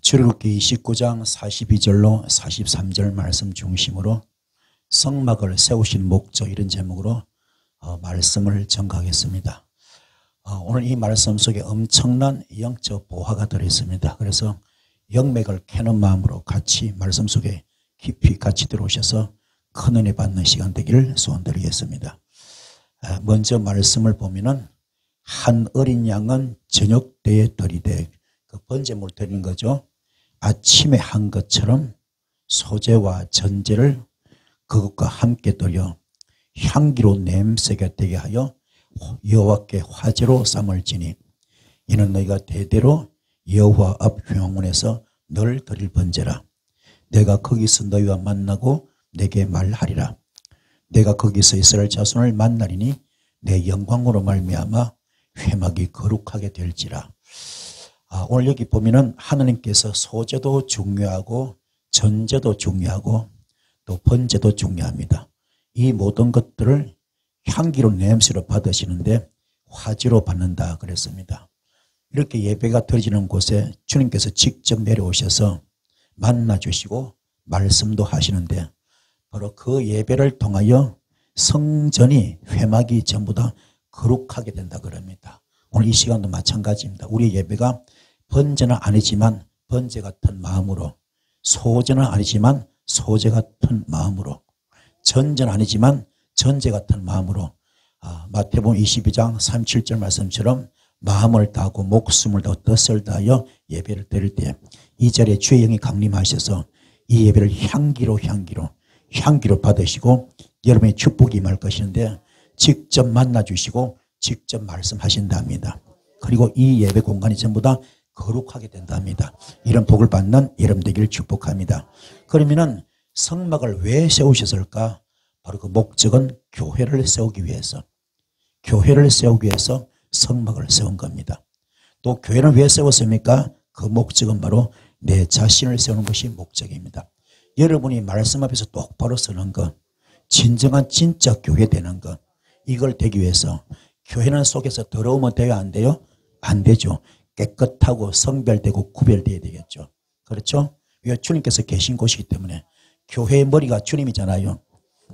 출애굽기 29장 42절로 43절 말씀 중심으로 성막을 세우신 목적, 이런 제목으로 말씀을 전가하겠습니다. 오늘 이 말씀 속에 엄청난 영적 보화가 들어있습니다. 그래서 영맥을 캐는 마음으로 같이 말씀 속에 깊이 같이 들어오셔서 큰 은혜 받는 시간 되기를 소원드리겠습니다. 먼저 말씀을 보면은 한 어린 양은 저녁 때에 드리되, 그 번제물 드리는 거죠. 아침에 한 것처럼 소제와 전제를 그것과 함께 드려 향기로 냄새가 되게 하여 여호와께 화제로 삼을지니 이는 너희가 대대로 여호와 앞 회막문에서 늘 드릴 번제라. 내가 거기서 너희와 만나고 내게 말하리라. 내가 거기서 이스라엘 자손을 만나리니 내 영광으로 말미암아 회막이 거룩하게 될지라. 오늘 여기 보면은 하나님께서 소제도 중요하고 전제도 중요하고 또 번제도 중요합니다. 이 모든 것들을 향기로 냄새로 받으시는데 화제로 받는다 그랬습니다. 이렇게 예배가 드려지는 곳에 주님께서 직접 내려오셔서 만나 주시고 말씀도 하시는데, 바로 그 예배를 통하여 성전이 회막이 전부 다 거룩하게 된다 그럽니다. 오늘 이 시간도 마찬가지입니다. 우리 예배가 번제는 아니지만 번제 같은 마음으로, 소제는 아니지만 소제 같은 마음으로, 전제는 아니지만 전제 같은 마음으로, 마태복음 22장 37절 말씀처럼 마음을 다하고 목숨을 다하고 뜻을 다하여 예배를 드릴 때 이 자리에 주의 영이 강림하셔서 이 예배를 향기로 받으시고 여러분의 축복이 임할 것인데, 직접 만나 주시고 직접 말씀하신답니다. 그리고 이 예배 공간이 전부 다 거룩하게 된답니다. 이런 복을 받는 여러분 되기를 축복합니다. 그러면은 성막을 왜 세우셨을까? 바로 그 목적은 교회를 세우기 위해서, 성막을 세운 겁니다. 또 교회를 왜 세웠습니까? 그 목적은 바로 내 자신을 세우는 것이 목적입니다. 여러분이 말씀 앞에서 똑바로 서는 것, 진짜 교회 되는 것, 이걸 되기 위해서 교회는 속에서 더러우면 돼요, 안 돼요? 안 되죠. 깨끗하고 성별되고 구별되어야 되겠죠. 그렇죠? 왜? 주님께서 계신 곳이기 때문에. 교회의 머리가 주님이잖아요.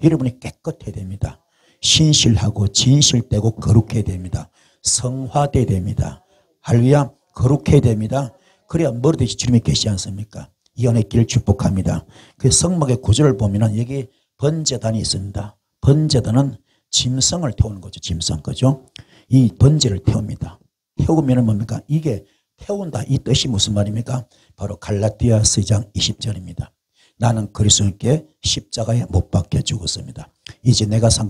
여러분이 깨끗해야 됩니다. 신실하고 진실되고 거룩해야 됩니다. 성화돼야 됩니다. 할렐루야. 거룩해야 됩니다. 그래야 머리듯이 주님이 계시지 않습니까? 이 안에 길을 축복합니다. 그 성막의 구조를 보면 여기 번제단이 있습니다. 번제단은 짐승을 태우는 거죠. 짐승, 그죠? 이 번제를 태웁니다. 태우면 뭡니까? 이게 태운다, 이 뜻이 무슨 말입니까? 바로 갈라디아서 2장 20절입니다. 나는 그리스도께 십자가에 못 박혀 죽었습니다. 이제 내가 산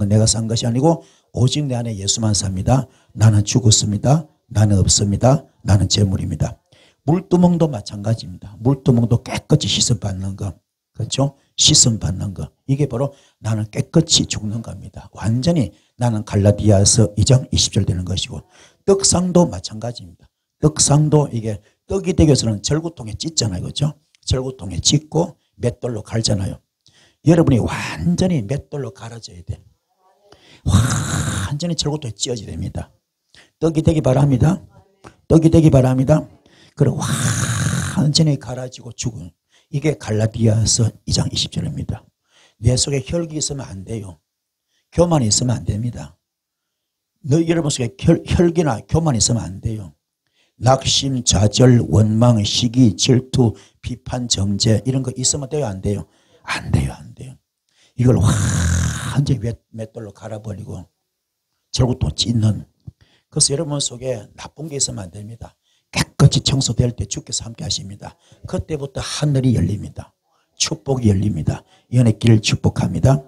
것이 아니고 오직 내 안에 예수만 삽니다. 나는 죽었습니다. 나는 없습니다. 나는 재물입니다. 물두멍도 마찬가지입니다. 물두멍도 깨끗이 씻음받는 것, 그렇죠? 씻음받는 것, 이게 바로 나는 깨끗이 죽는 겁니다. 완전히 나는 갈라디아서 2장 20절 되는 것이고, 떡상도 마찬가지입니다. 떡상도 이게 떡이 되기 위해서는 절구통에 찢잖아요, 그렇죠? 절구통에 찢고 맷돌로 갈잖아요. 여러분이 완전히 맷돌로 갈아져야 돼. 완전히 절구통에 찢어져야 됩니다. 떡이 되기 바랍니다. 그리고 완전히 갈아지고 죽은, 이게 갈라디아서 2장 20절입니다. 내 속에 혈기 있으면 안 돼요. 교만이 있으면 안 됩니다. 여러분 속에 혈기나 교만이 있으면 안 돼요. 낙심, 좌절, 원망, 시기, 질투, 비판, 정죄, 이런 거 있으면 돼요, 안 돼요? 안 돼요. 이걸 완전히 맷돌로 갈아버리고 절구통 찢는. 그래서 여러분 속에 나쁜 게 있으면 안 됩니다. 깨끗이 청소될 때 주께서 함께 하십니다. 그때부터 하늘이 열립니다. 축복이 열립니다. 이 안에 길을 축복합니다.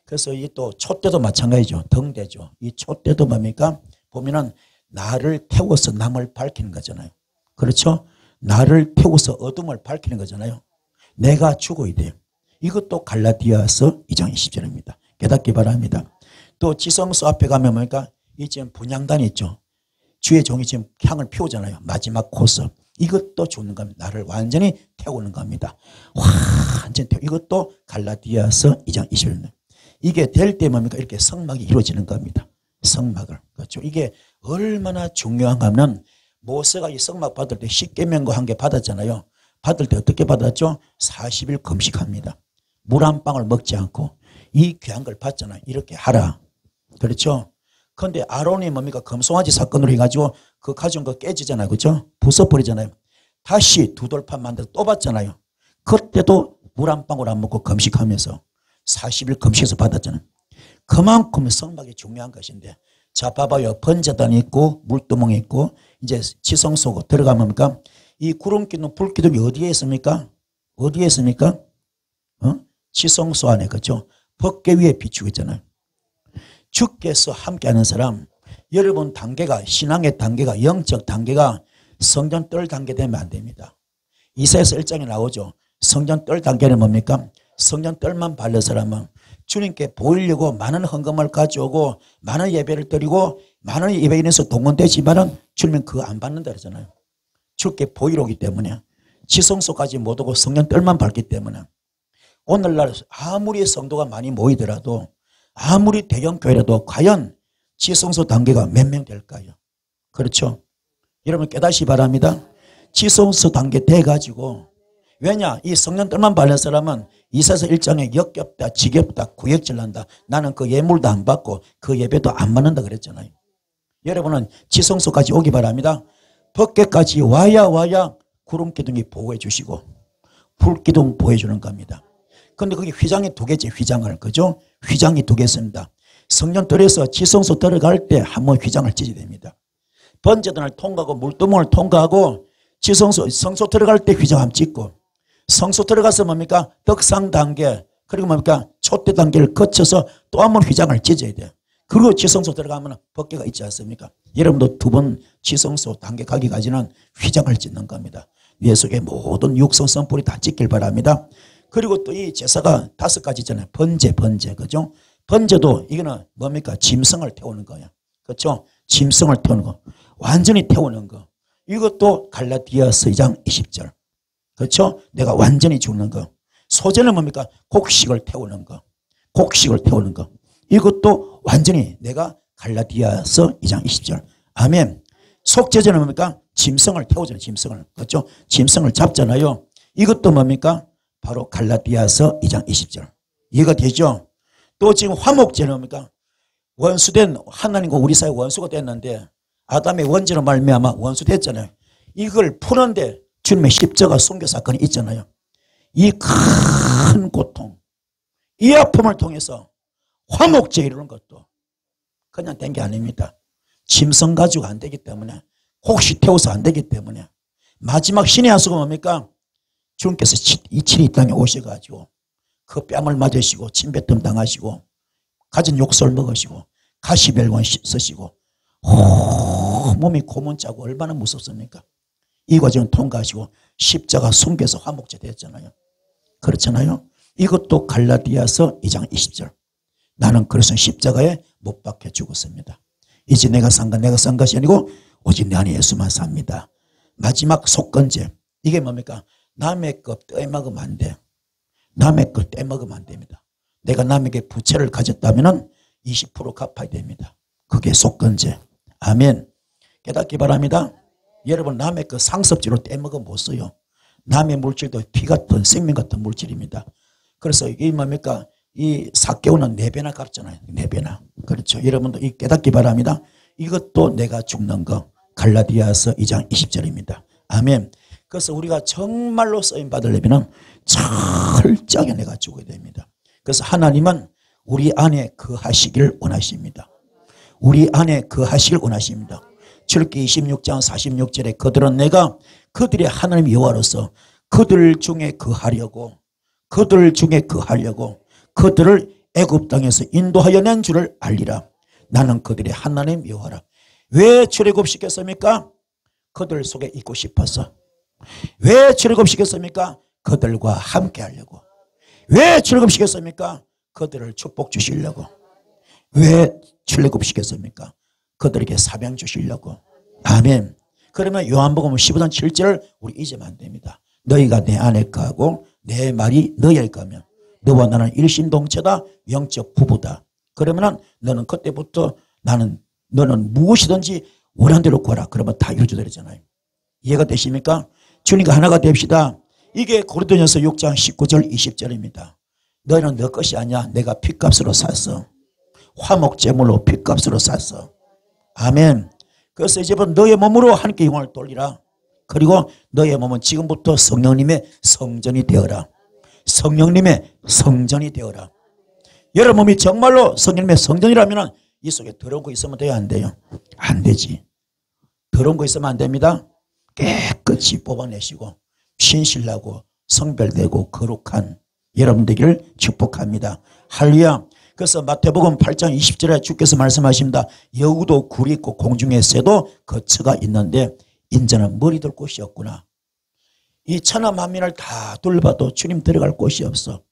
그래서 이 또 촛대도 마찬가지죠. 등대죠. 이 촛대도 뭡니까? 보면은 나를 태워서 남을 밝히는 거잖아요. 그렇죠? 나를 태워서 어둠을 밝히는 거잖아요. 내가 죽어야 돼요. 이것도 갈라디아서 2장 20절입니다. 깨닫기 바랍니다. 또 지성소 앞에 가면 뭡니까? 이 지금 분향단이 있죠. 주의 종이 지금 향을 피우잖아요. 마지막 코스. 이것도 죽는 겁니다. 나를 완전히 태우는 겁니다. 완전히 이것도 갈라디아서 2장 20절입니다. 이게 될 때 뭡니까? 이렇게 성막이 이루어지는 겁니다. 성막을. 그렇죠. 이게 얼마나 중요한가 하면 모세가 이 성막 받을 때 십계명과 함께 받았잖아요. 받을 때 어떻게 받았죠? 40일 금식합니다. 물 한 방울 먹지 않고 이 귀한 걸 받잖아요. 이렇게 하라. 그렇죠? 그런데 아론이 뭡니까? 금송아지 사건으로 해가지고 그 가져온 거 깨지잖아요. 그렇죠? 부숴버리잖아요. 다시 두 돌판 만들어 또 받잖아요. 그때도 물 한 방울 안 먹고 금식하면서 40일 금식해서 받았잖아요. 그만큼 성막이 중요한 것인데, 자 봐봐요. 번제단이 있고 물두멍이 있고 이제 지성소고 들어가면 뭡니까? 이 구름기둥 불기둥이 어디에 있습니까? 어디에 있습니까? 지성소 안에. 그렇죠? 법궤 위에 비추고 있잖아요. 주께서 함께하는 사람, 여러분 단계가, 신앙의 단계가, 영적 단계가 성전 뜰 단계 되면 안 됩니다. 이사야서 1장에 나오죠. 성전 뜰 단계는 뭡니까? 성전 뜰만 바른 사람은 주님께 보이려고 많은 헌금을 가져오고 많은 예배를 드리고 많은 예배인에서 동원되지만은 주님은 그거 안 받는다 그러잖아요. 주께 보이러 오기 때문에, 지성소까지 못 오고 성전 뜰만 밟기 때문에 오늘날 아무리 성도가 많이 모이더라도, 아무리 대형교회라도 과연 지성소 단계가 몇 명 될까요? 그렇죠? 여러분 깨닫시 바랍니다. 지성소 단계 돼가지고, 왜냐? 이 성전 뜰만 밟는 사람은 이사야서 1장에 역겹다, 지겹다, 구역질난다. 나는 그 예물도 안 받고 그 예배도 안 받는다 그랬잖아요. 여러분은 지성소까지 오기 바랍니다. 법궤까지 와야 구름기둥이 보호해 주시고 불기둥 보호해 주는 겁니다. 그런데 거기 휘장이 두 개지, 휘장을. 그죠? 휘장이 두 개 있습니다. 성전 뜰에서 지성소 들어갈 때 한 번 휘장을 찢어야 됩니다. 번제단을 통과하고 물두멍을 통과하고 성소 들어갈 때 휘장 한번 찢고, 성소 들어가서 뭡니까? 덕상 단계, 그리고 뭡니까? 촛대 단계를 거쳐서 또 한 번 휘장을 찢어야 돼요. 그리고 지성소 들어가면 법궤가 있지 않습니까? 여러분도 두 번 지성소 단계 가기까지는 휘장을 찢는 겁니다. 내 속에 모든 육성 성불이 다 찢길 바랍니다. 그리고 또 이 제사가 5가지 있잖아요. 번제. 그죠? 번제도 이거는 뭡니까? 짐승을 태우는 거예요. 그렇죠? 짐승을 태우는 거. 완전히 태우는 거. 이것도 갈라디아서 2장 20절. 그렇죠? 내가 완전히 죽는 거. 소제는 뭡니까? 곡식을 태우는 거. 곡식을 태우는 거. 이것도 완전히 내가 갈라디아서 2장 20절. 아멘. 속죄제는 뭡니까? 짐승을 태우잖아요. 짐승을. 그렇죠? 짐승을 잡잖아요. 이것도 뭡니까? 바로 갈라디아서 2장 20절. 이해가 되죠? 또 지금 화목제는 뭡니까? 원수된 하나님과 우리 사이 원수가 됐는데, 아담의 원죄로 말미암아 원수됐잖아요. 이걸 푸는데 주님의 십자가 순교 사건이 있잖아요. 이 큰 고통, 이 아픔을 통해서 화목제 이루는 것도 그냥 된 게 아닙니다. 짐승 가지고 안 되기 때문에, 혹시 태워서 안 되기 때문에, 마지막 신의 한수가 뭡니까? 주님께서 이 땅에 오셔가지고 그 뺨을 맞으시고 침뱉음 당하시고 가진 욕설 먹으시고 가시별관 쓰시고 몸이 고문 짜고 얼마나 무섭습니까? 이 과정을 통과하시고 십자가 숨겨서 화목제 됐잖아요. 그렇잖아요. 이것도 갈라디아서 2장 20절. 나는 그래서 십자가에 못 박혀 죽었습니다. 이제 내가 산 것이 아니고 오직 내 안에 예수만 삽니다. 마지막 속건제. 이게 뭡니까? 남의 것 떼먹으면 안 돼. 남의 것 떼먹으면 안 됩니다. 내가 남에게 부채를 가졌다면 20% 갚아야 됩니다. 그게 속건제. 아멘. 깨닫기 바랍니다. 여러분 남의 그 상습지로 떼먹으면 못 써요. 남의 물질도 피 같은 생명 같은 물질입니다. 그래서 이 뭡니까? 이 삭개오는 4배나 갚잖아요. 4배나. 그렇죠. 여러분도 이 깨닫기 바랍니다. 이것도 내가 죽는 거. 갈라디아서 2장 20절입니다. 아멘. 그래서 우리가 정말로 쓰임 받으려면 철저하게 내가 죽어야 됩니다. 그래서 하나님은 우리 안에 거하시기를 원하십니다. 우리 안에 거하시길 원하십니다. 출애굽기 26장 46절에 그들은 내가 그들의 하나님 여호와로서 그들 중에 거하려고 그들을 애굽 땅에서 인도하여 낸 줄을 알리라. 나는 그들의 하나님 여호와라. 왜 출애굽시켰습니까? 그들 속에 있고 싶어서. 왜 출애굽시켰습니까? 그들과 함께 하려고. 왜 출애굽시켰습니까? 그들을 축복 주시려고. 왜 출애굽시켰습니까? 그들에게 사명 주시려고. 아멘. 그러면 요한복음 15장 7절을 우리 잊으면 안 됩니다. 너희가 내 안에 거하고 내 말이 너희에 거하면 너와 나는 일심동체다. 영적 부부다. 그러면 너는 그때부터 너는 무엇이든지 원하는 대로 구하라. 그러면 다 이루어지잖아요. 이해가 되십니까? 주님과 하나가 됩시다. 이게 고린도전서 6장 19절 20절입니다. 너희는 너 것이 아니야. 내가 핏값으로 샀어. 화목제물로 핏값으로 샀어. 아멘. 그래서 이제부터 너의 몸으로 하나님께 영광을 돌리라. 그리고 너의 몸은 지금부터 성령님의 성전이 되어라. 성령님의 성전이 되어라. 여러분 몸이 정말로 성령님의 성전이라면 이 속에 더러운 거 있으면 돼요? 안 돼요? 안 되지. 더러운 거 있으면 안 됩니다. 깨끗이 뽑아내시고 신실하고 성별되고 거룩한 여러분 되기를 축복합니다. 할렐루야. 그래서 마태복음 8장 20절에 주께서 말씀하십니다. 여우도 굴이 있고 공중의 새도 거처가 있는데 인자는 머리 둘 곳이 없구나. 이 천하 만민을 다 둘러봐도 주님 들어갈 곳이 없어.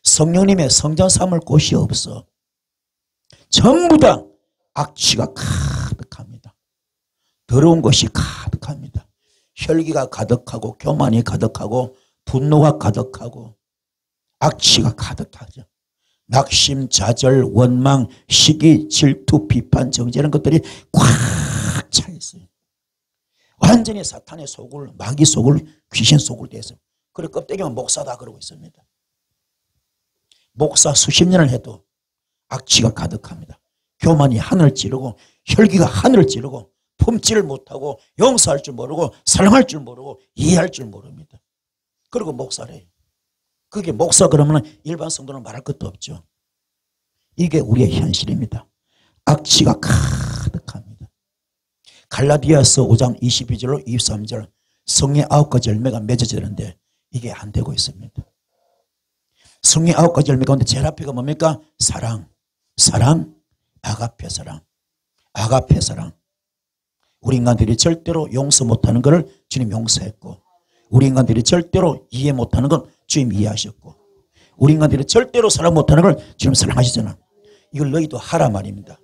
성령님의 성전 삼을 곳이 없어. 전부 다 악취가 가득합니다. 더러운 것이 가득합니다. 혈기가 가득하고 교만이 가득하고 분노가 가득하고 악취가 가득하죠. 낙심, 좌절, 원망, 시기, 질투, 비판, 정죄 이런 것들이 꽉 차 있어요. 완전히 사탄의 속을, 마귀 속을, 귀신 속을 대해서. 그리고 껍데기만 목사다 그러고 있습니다. 목사 수십 년을 해도 악취가 가득합니다. 교만이 하늘을 찌르고 혈기가 하늘을 찌르고 품지를 못하고 용서할 줄 모르고 사랑할 줄 모르고 이해할 줄 모릅니다. 그리고 목사래요. 그게 목사 그러면 일반 성도는 말할 것도 없죠. 이게 우리의 현실입니다. 악취가 가득합니다. 갈라디아서 5장 22절로 23절 성의 9가지 열매가 맺어지는데 이게 안 되고 있습니다. 성의 9가지 열매 가운데 제일 앞에가 뭡니까? 사랑, 사랑, 아가페 사랑, 아가페 사랑. 우리 인간들이 절대로 용서 못하는 것을 주님 용서했고, 우리 인간들이 절대로 이해 못하는 건 주님 이해하셨고, 우리 인간들이 절대로 사랑 못하는 걸 주님 사랑하시잖아. 이걸 너희도 하라 말입니다.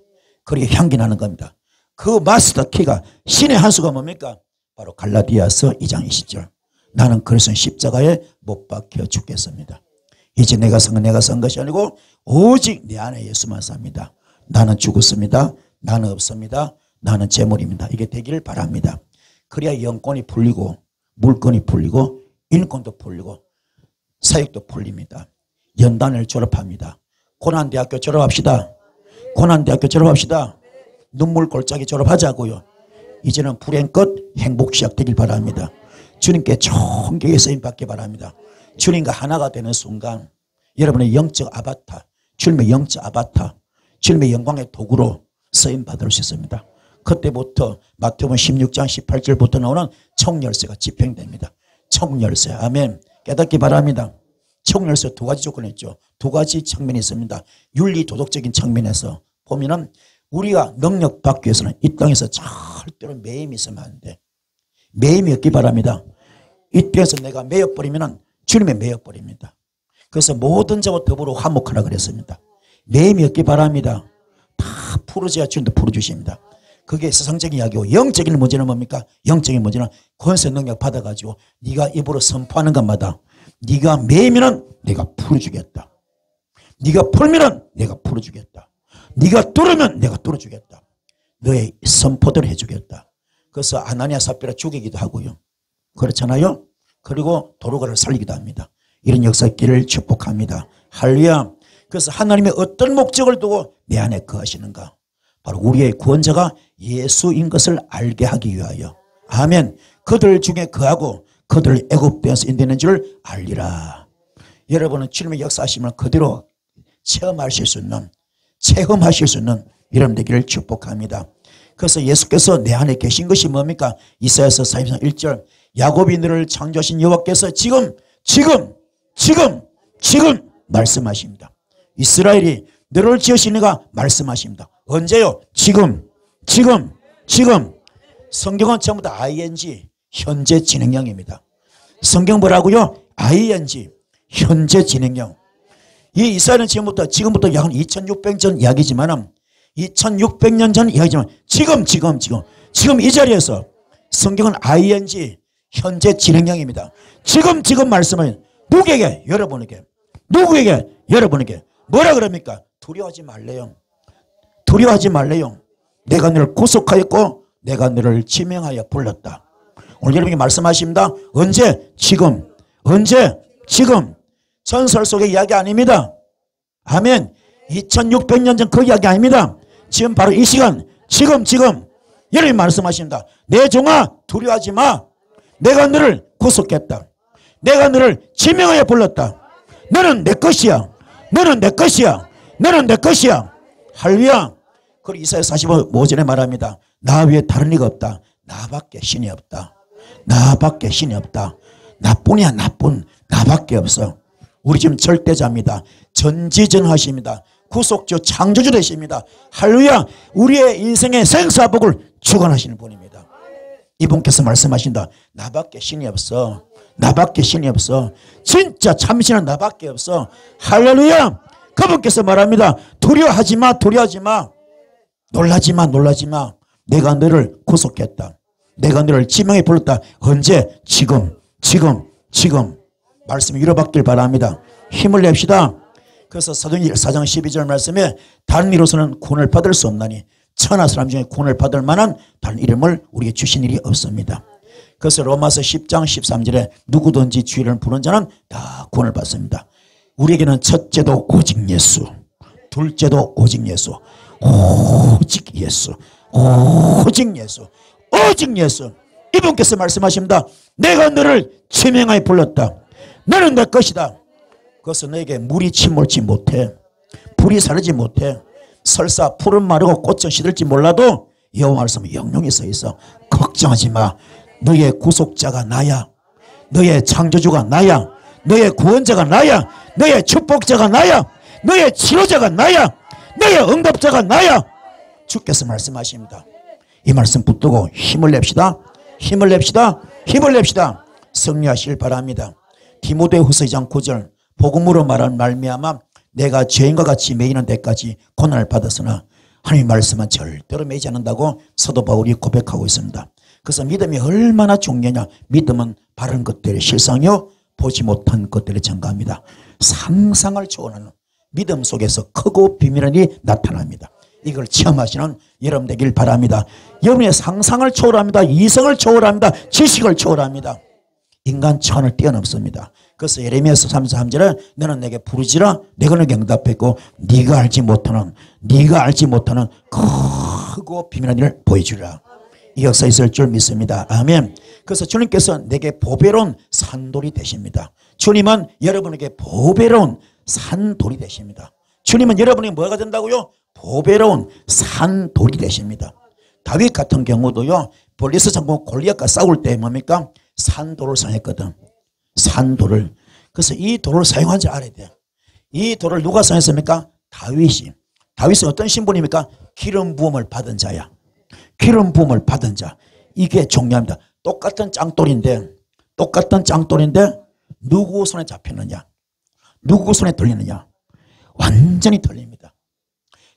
그리고 향기 나는 겁니다. 그 마스터 키가 신의 한 수가 뭡니까? 바로 갈라디아서 2장 20절. 나는 그래서 십자가에 못 박혀 죽겠습니다. 이제 내가 산 것이 아니고 오직 내 안에 예수만 삽니다. 나는 죽었습니다. 나는 없습니다. 나는 재물입니다. 이게 되기를 바랍니다. 그래야 영권이 풀리고 물건이 풀리고 인권도 풀리고 사역도 풀립니다. 연단을 졸업합니다. 고난대학교 졸업합시다. 고난대학교 졸업합시다. 눈물 골짜기 졸업하자고요. 이제는 불행껏 행복 시작되길 바랍니다. 주님께 총격의 쓰임 받기 바랍니다. 주님과 하나가 되는 순간 여러분의 영적 아바타, 주님의 영적 아바타, 주님의 영광의 도구로 쓰임 받을 수 있습니다. 그때부터 마태복음 16장 18절부터 나오는 총열쇠가 집행됩니다. 총열쇠. 아멘. 깨닫기 바랍니다. 총열쇠 두 가지 조건이 있죠. 두 가지 측면이 있습니다. 윤리 도덕적인 측면에서 보면은 우리가 능력 받기 위해서는 이 땅에서 절대로 매임이 있으면 안 돼. 매임이 없기 바랍니다. 이 땅에서 내가 매여버리면 주님의 매여버립니다. 그래서 모든 자와 더불어 화목하라 그랬습니다. 매임이 없기 바랍니다. 다 풀어줘야 주님도 풀어주십니다. 그게 세상적인 이야기고 영적인 문제는 뭡니까? 영적인 문제는 권세 능력 받아가지고 네가 입으로 선포하는 것마다 네가 매이면 내가 풀어주겠다. 네가 풀면 내가 풀어주겠다. 네가 뚫으면 내가 뚫어주겠다. 너의 선포대로 해주겠다. 그래서 아나니아 삽비라 죽이기도 하고요. 그렇잖아요. 그리고 도로가를 살리기도 합니다. 이런 역사길을 축복합니다. 할렐루야. 그래서 하나님의 어떤 목적을 두고 내 안에 거하시는가? 바로 우리의 구원자가 예수인 것을 알게 하기 위하여. 아멘. 그들 중에 거하고 그들 애굽 땅에서 인도하는 줄 알리라. 여러분은 주님의 역사하심을 그대로 체험하실 수 있는 이런 되기를 축복합니다. 그래서 예수께서 내 안에 계신 것이 뭡니까? 이사야서 43장 1절 야곱이 너를 창조하신 여호와께서 지금 말씀하십니다. 이스라엘이 너를 지으신 이가 말씀하십니다. 언제요? 지금. 성경은 전부 다 ing, 현재 진행형입니다. 성경 뭐라고요? ing, 현재 진행형. 이 이스라엘은 지금부터 약 2600년 전 이야기지만 2600년 전 이야기지만 지금 이 자리에서 성경은 ing, 현재 진행형입니다. 지금 말씀은 누구에게? 여러분에게. 뭐라 그럽니까? 두려워하지 말래요. 내가 너를 구속하였고 내가 너를 지명하여 불렀다. 오늘 여러분이 말씀하십니다. 언제? 지금. 언제? 지금. 전설 속의 이야기 아닙니다. 아멘. 2600년 전 그 이야기 아닙니다. 지금 바로 이 시간, 지금 여러분이 말씀하십니다. 내 종아 두려워하지 마. 내가 너를 구속했다. 내가 너를 지명하여 불렀다. 너는 내 것이야. 너는 내 것이야. 너는 내 것이야. 할렐루야. 그리고 이사야 45절에 말합니다. 나 위에 다른 이가 없다. 나밖에 신이 없다. 나밖에 신이 없다. 나뿐이야 나뿐. 나밖에 없어. 우리 지금 절대자입니다. 전지전하십니다. 구속주 창조주 되십니다. 할렐루야. 우리의 인생의 생사복을 주관하시는 분입니다. 이분께서 말씀하신다. 나밖에 신이 없어. 나밖에 신이 없어. 진짜 참신한 나밖에 없어. 할렐루야. 그분께서 말합니다. 두려워하지 마. 두려워하지 마. 놀라지 마. 놀라지 마. 내가 너를 구속했다. 내가 너를 지명해 불렀다. 언제? 지금. 말씀이 위로받길 바랍니다. 힘을 냅시다. 그래서 사도행전 4장 12절 말씀에 다른 이로서는 구원을 받을 수 없나니 천하 사람 중에 구원을 받을 만한 다른 이름을 우리에게 주신 일이 없습니다. 그래서 로마서 10장 13절에 누구든지 주 이름을 부르는 자는 다 구원을 받습니다. 우리에게는 첫째도 오직 예수, 둘째도 오직 예수, 오직 예수, 오직 예수, 오직 예수. 이분께서 말씀하십니다. 내가 너를 지명하여 불렀다. 너는 내 것이다. 그래서 너에게 물이 침몰치 못해. 불이 사르지 못해. 설사 풀은 마르고 꽃은 시들지 몰라도 여호와 말씀은 영영히 서 있어. 걱정하지 마. 너의 구속자가 나야. 너의 창조주가 나야. 너의 구원자가 나야. 너의 축복자가 나야. 너의 치료자가 나야. 너의 응답자가 나야. 주께서 말씀하십니다. 이 말씀 붙들고 힘을 냅시다. 힘을 냅시다. 힘을 냅시다. 승리하시길 바랍니다. 디모데후서 2장 9절 복음으로 말한 말미암아 내가 죄인과 같이 매이는 데까지 고난을 받았으나 하나님의 말씀은 절대로 매이지 않는다고 사도 바울이 고백하고 있습니다. 그래서 믿음이 얼마나 중요하냐. 믿음은 바른 것들의 실상이요 보지 못한 것들을 증거합니다. 상상을 초월하는 믿음 속에서 크고 비밀한 일이 나타납니다. 이걸 체험하시는 여러분 되길 바랍니다. 여러분의 상상을 초월합니다. 이성을 초월합니다. 지식을 초월합니다. 인간 차원을 뛰어넘습니다. 그래서 예레미야서 33절에 너는 내게 부르지라 내가 너에게 응답했고 네가 알지 못하는 크고 비밀한 일을 보여주리라. 이 역사 있을 줄 믿습니다. 아멘. 그래서 주님께서 내게 보배로운 산돌이 되십니다. 주님은 여러분에게 보배로운 산돌이 되십니다. 주님은 여러분이 뭐가 된다고요? 보배로운 산돌이 되십니다. 다윗 같은 경우도요. 블리스 장군 골리앗과 싸울 때 뭡니까? 산돌을 사용했거든. 산돌을. 그래서 이 돌을 사용한 줄 알아야 돼요. 이 돌을 누가 사용했습니까? 다윗이. 다윗은 어떤 신분입니까? 기름 부음을 받은 자야. 기름 부음을 받은 자. 이게 중요합니다. 똑같은 짱돌인데 누구 손에 잡혔느냐? 누구 손에 들리느냐? 완전히 들립니다.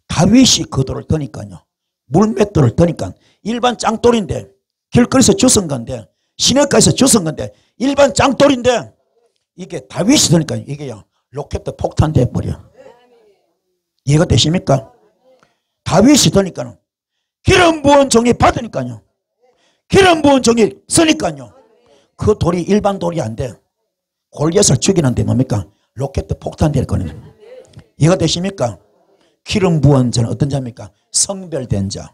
다윗이 그 돌을 드니까요. 물맷돌을 드니까 일반 짱돌인데 길거리에서 주운 건데 시내가에서 주운 건데 일반 짱돌인데 이게 다윗이 드니까 이게요. 로켓 폭탄 돼버려. 이해가 되십니까? 다윗이 드니까는 기름 부은 종이 받으니까요. 기름 부은 종이 쓰니까요. 그 돌이 일반 돌이 안 돼. 골리앗을 죽이는데 뭡니까? 로켓 폭탄 될 거는. 이해가 되십니까? 기름 부은 자는 어떤 자입니까? 성별된 자,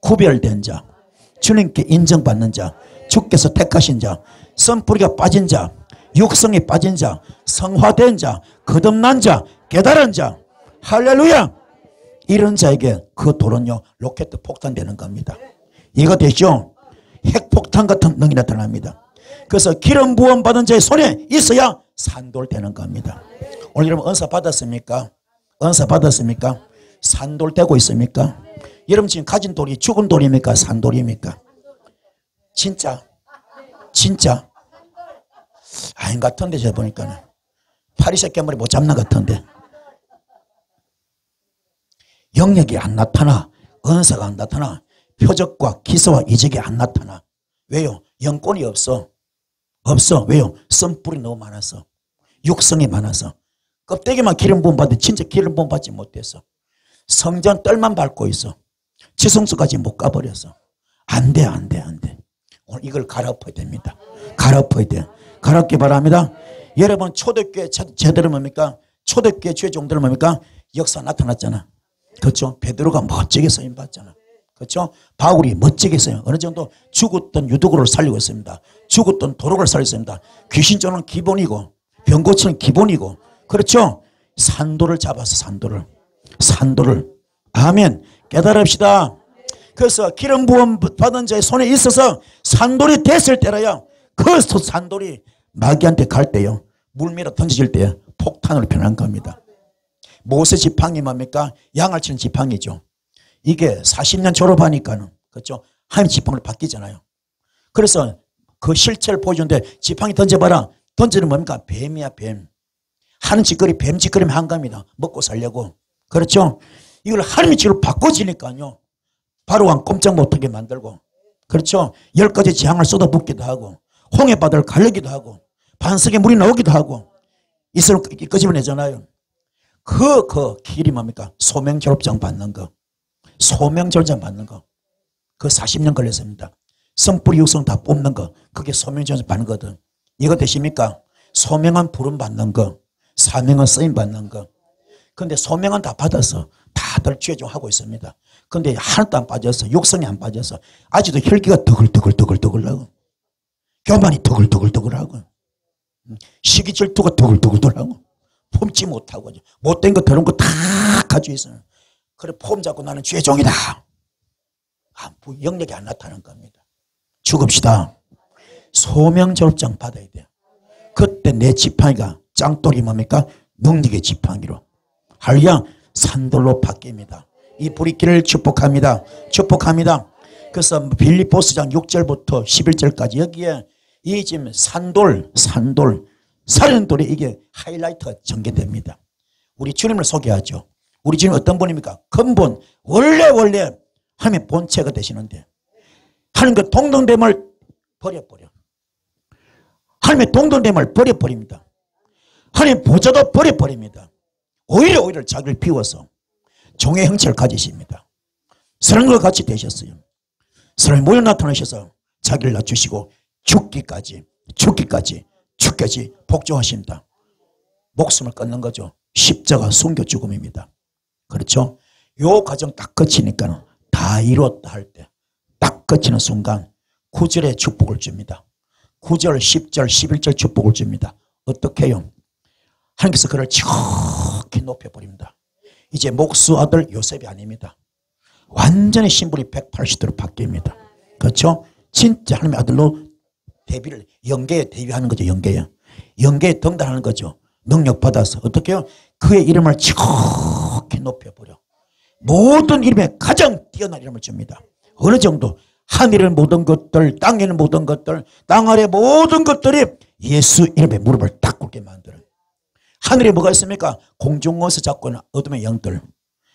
구별된 자, 주님께 인정받는 자, 주께서 택하신 자, 선뿌리가 빠진 자, 육성이 빠진 자, 성화된 자, 거듭난 자, 깨달은 자. 할렐루야. 이런 자에게 그 돌은요 로켓 폭탄 되는 겁니다. 이해가 되죠? 핵폭탄 같은 능력이 나타납니다. 그래서 기름 부음 받은 자의 손에 있어야 산돌 되는 겁니다. 오늘 여러분 은사 받았습니까? 은사 받았습니까? 산돌 되고 있습니까? 여러분 지금 가진 돌이 죽은 돌입니까? 산돌입니까? 진짜 아닌 것 같은데 제가 보니까는 파리새끼 한 마리 못 잡나 같은데 영역이 안 나타나. 은사가 안 나타나. 표적과 기사와 이적이 안 나타나. 왜요? 영권이 없어. 왜요? 썸뿌리 너무 많아서. 육성이 많아서. 껍데기만 기름 부음 받는데 진짜 기름 부음 받지 못했어. 성전 뜰만 밟고 있어. 지성소까지 못 가버렸어. 안 돼. 오늘 이걸 갈아엎어야 됩니다. 갈아엎어야 돼요. 갈아엎기 바랍니다. 여러분 초대교회 제대로 뭡니까? 초대교회 주의 종들은 뭡니까? 역사 나타났잖아. 그렇죠? 베드로가 멋지게 쓰임 받잖아. 그렇죠? 바울이 멋지게 써요. 어느 정도 죽었던 유두고를 살리고 있습니다. 죽었던 도로를 살리고 있습니다. 귀신 쫓는 기본이고 병 고치는 기본이고 그렇죠? 산도를 잡아서 산도를 아멘. 깨달읍시다. 그래서 기름 부음 받은 자의 손에 있어서 산돌이 됐을 때라야 그 산돌이 마귀한테 갈 때요 물밀어 던져질 때 폭탄으로 변한 겁니다. 모세 지팡이 뭡니까? 양을 치는 지팡이죠. 이게 40년 졸업하니까는 그렇죠? 하나님 지팡이로 바뀌잖아요. 그래서 그 실체를 보여주는데 지팡이 던져봐라. 던지는 뭡니까? 뱀이야 뱀. 하는 짓거리 뱀 짓거리면 한 겁니다. 먹고 살려고. 그렇죠? 이걸 하나님의 짓으로 바꿔지니까요. 바로왕 꼼짝 못하게 만들고 그렇죠? 10가지 재앙을 쏟아붓기도 하고 홍해바다를 가르기도 하고 반석에 물이 나오기도 하고 이스라엘 끄집어내잖아요. 그 길이 뭡니까? 소명졸업장 받는 거. 소명졸업장 받는 거. 그 40년 걸렸습니다. 성뿌리 육성 다 뽑는 거. 그게 소명졸업장 받는 거거든. 이거 되십니까? 소명은 부름 받는 거. 사명은 쓰임 받는 거. 근데 소명은 다 받아서 다들 죄종하고 있습니다. 근데 하나도 안 빠졌어. 육성이 안 빠졌어. 아직도 혈기가 더글더글더글더글하고 교만이 더글더글더글하고 시기 질투가 더글더글더글하고 품지 못하고 못된 거 더러운 거 다 가지고 있어요. 그래 폼 잡고 나는 죄종이다. 영역이 안 나타나는 겁니다. 죽읍시다. 소명졸업장 받아야 돼요. 그때 내 지팡이가 짱돌이 뭡니까? 능력의 지팡이로 할렐루야 산돌로 바뀝니다. 이 불의길을 축복합니다. 축복합니다. 그래서 빌립보스장 6절부터 11절까지 여기에 이 지금 산돌 살인돌이 이게 하이라이트가 전개됩니다. 우리 주님을 소개하죠. 우리 주님 어떤 분입니까? 근본 원래 하나님의 본체가 되시는데 하나님과 동등됨을 버려버려. 하나님의 동등됨을 버려버립니다. 하나님의 보좌도 버려버립니다. 오히려 자기를 비워서 종의 형체를 가지십니다. 사랑과 같이 되셨어요. 사랑의 모여 나타나셔서 자기를 낮추시고 죽기까지 복종하신다. 목숨을 끊는 거죠. 십자가 순교 죽음입니다. 그렇죠? 요 과정 딱 거치니까는 다 이뤘다 할 때 딱 거치는 순간 9절의 축복을 줍니다. 9절, 10절, 11절 축복을 줍니다. 어떻게 해요? 하나님께서 그를 지극히 높여버립니다. 이제 목수 아들 요셉이 아닙니다. 완전히 신분이 180도로 바뀝니다. 그렇죠? 진짜 하나님의 아들로 영계에 대비하는 거죠. 영계에 등단하는 거죠. 능력 받아서 어떻게 해요? 그의 이름을 지극히 높여버려. 모든 이름에 가장 뛰어난 이름을 줍니다. 어느 정도? 하늘의 모든 것들, 땅에 있는 모든 것들, 땅 아래 모든 것들이 예수 이름에 무릎을 딱 꿇게 만들어요. 하늘에 뭐가 있습니까? 공중권세 잡고 있는 어둠의 영들,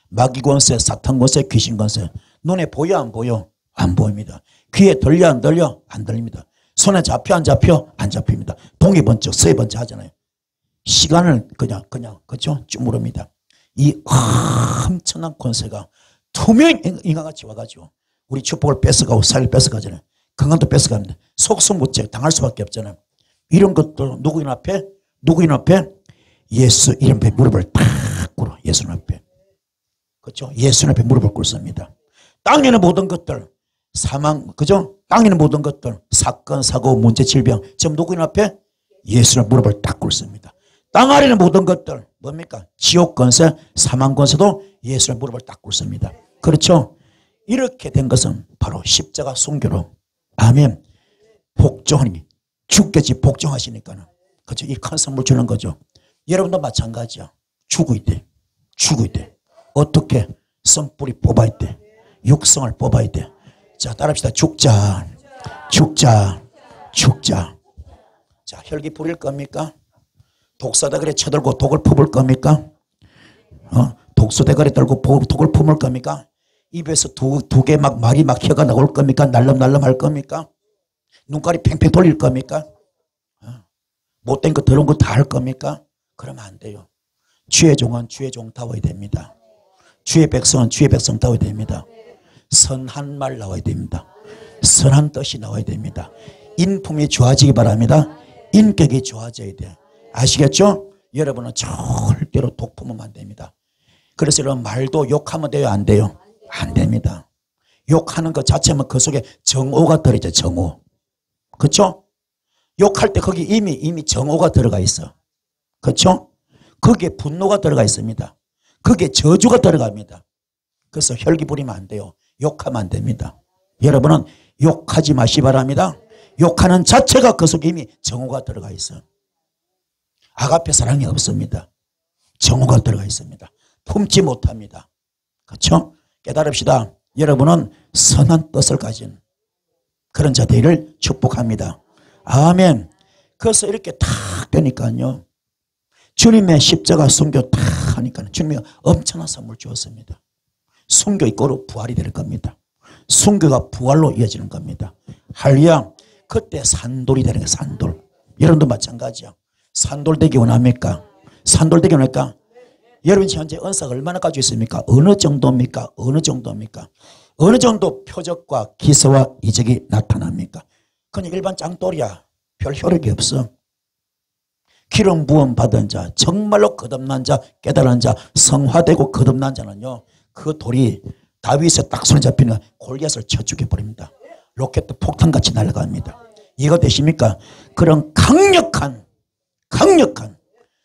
마귀권세, 사탄권세, 귀신권세. 눈에 보여 안 보여? 안 보입니다. 귀에 들려 안 들려? 안 들립니다. 손에 잡혀 안 잡혀? 안 잡힙니다. 동이 번쩍 서해 번쩍 하잖아요. 시간을 그냥 그렇죠? 주무릅니다. 이 엄청난 권세가 투명 인간같이 와가지고 우리 축복을 뺏어가고 사기를 뺏어가잖아요. 건강도 뺏어갑니다. 속수무책 당할 수밖에 없잖아요. 이런 것도 누구인 앞에? 예수 이름 앞에 무릎을 탁 꿇어. 예수 앞에. 그렇죠? 예수 앞에 무릎을 꿇습니다. 땅에는 모든 것들 사망, 그죠? 땅에는 모든 것들 사건, 사고, 문제, 질병 전부 누구인 앞에? 예수 앞에 무릎을 딱 꿇습니다. 땅 아래는 모든 것들 뭡니까? 지옥 권세, 사망 권세도 예수 앞에 무릎을 딱 꿇습니다. 그렇죠? 이렇게 된 것은 바로 십자가 순교로 아멘. 복종하니 죽겠지 복종하시니까는 그렇죠? 이 큰 선물 주는 거죠. 여러분도 마찬가지야. 죽어야 돼. 어떻게? 성뿌리 뽑아야 돼. 육성을 뽑아야 돼. 자, 따라합시다. 죽자. 자, 혈기 부릴 겁니까? 독사대가리 쳐들고 독을 품을 겁니까? 독소대가리 들고 독을 품을 겁니까? 입에서 두 개 말이 막 혀가 나올 겁니까? 날름날름 할 겁니까? 눈깔이 팽팽 돌릴 겁니까? 못된 거 더러운 거 다 할 겁니까? 그러면 안 돼요. 주의 종은 주의 종다워야 됩니다. 주의 백성은 주의 백성다워야 됩니다. 선한 말 나와야 됩니다. 선한 뜻이 나와야 됩니다. 인품이 좋아지기 바랍니다. 인격이 좋아져야 돼요. 아시겠죠? 여러분은 절대로 독품은 안 됩니다. 그래서 여러분 말도 욕하면 돼요? 안 돼요? 안 됩니다. 욕하는 것 자체면 그 속에 정오가 들어있죠. 정오. 그렇죠? 욕할 때 거기 이미 정오가 들어가 있어. 그렇죠? 거기에 분노가 들어가 있습니다. 거기에 저주가 들어갑니다. 그래서 혈기 부리면 안 돼요. 욕하면 안 됩니다. 여러분은 욕하지 마시 바랍니다. 욕하는 자체가 그 속에 이미 정오가 들어가 있어. 아가페 사랑이 없습니다. 정오가 들어가 있습니다. 품지 못합니다. 그렇죠? 깨달읍시다. 여러분은 선한 뜻을 가진 그런 자 되기를 축복합니다. 아멘. 그래서 이렇게 탁 되니까요. 주님의 십자가 순교 탁 하니까 주님이 엄청난 선물 주었습니다. 순교 이꼬로 부활이 될 겁니다. 순교가 부활로 이어지는 겁니다. 할렐루야. 그때 산돌이 되는 거예요. 산돌. 여러분도 마찬가지야. 산돌 되기 원합니까? 산돌 되기 원합니까? 여러분 현재 은사가 얼마나 가지고 있습니까? 어느 정도입니까? 어느 정도입니까? 어느 정도 표적과 기세와 이적이 나타납니까? 그냥 일반 짱돌이야. 별 효력이 없어. 기름 부음 받은 자, 정말로 거듭난 자, 깨달은 자, 성화되고 거듭난 자는요, 그 돌이 다윗의 딱 손에 잡히는 골리앗을 쳐 죽여버립니다. 로켓 폭탄같이 날아갑니다. 이해가 되십니까? 그런 강력한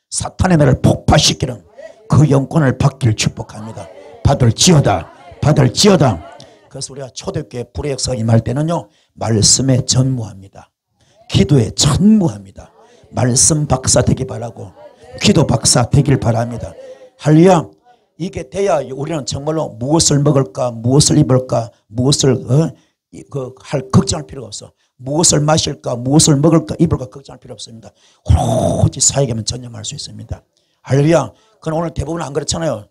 사탄의 나를 폭파시키는 그 영권을 받기를 축복합니다. 받을지어다. 그래서 우리가 초대교회 불의 역사가 임할 때는요, 말씀에 전무합니다. 기도에 전무합니다. 말씀 박사 되기 바라고, 기도 박사 되길 바랍니다. 할렐루야. 이게 돼야 우리는 정말로 무엇을 먹을까, 무엇을 입을까, 무엇을 할 걱정할 필요가 없어. 무엇을 마실까, 무엇을 먹을까, 입을까 걱정할 필요 없습니다. 오로지 사역에만 전념할 수 있습니다. 할렐루야. 그건 오늘 대부분 안 그렇잖아요.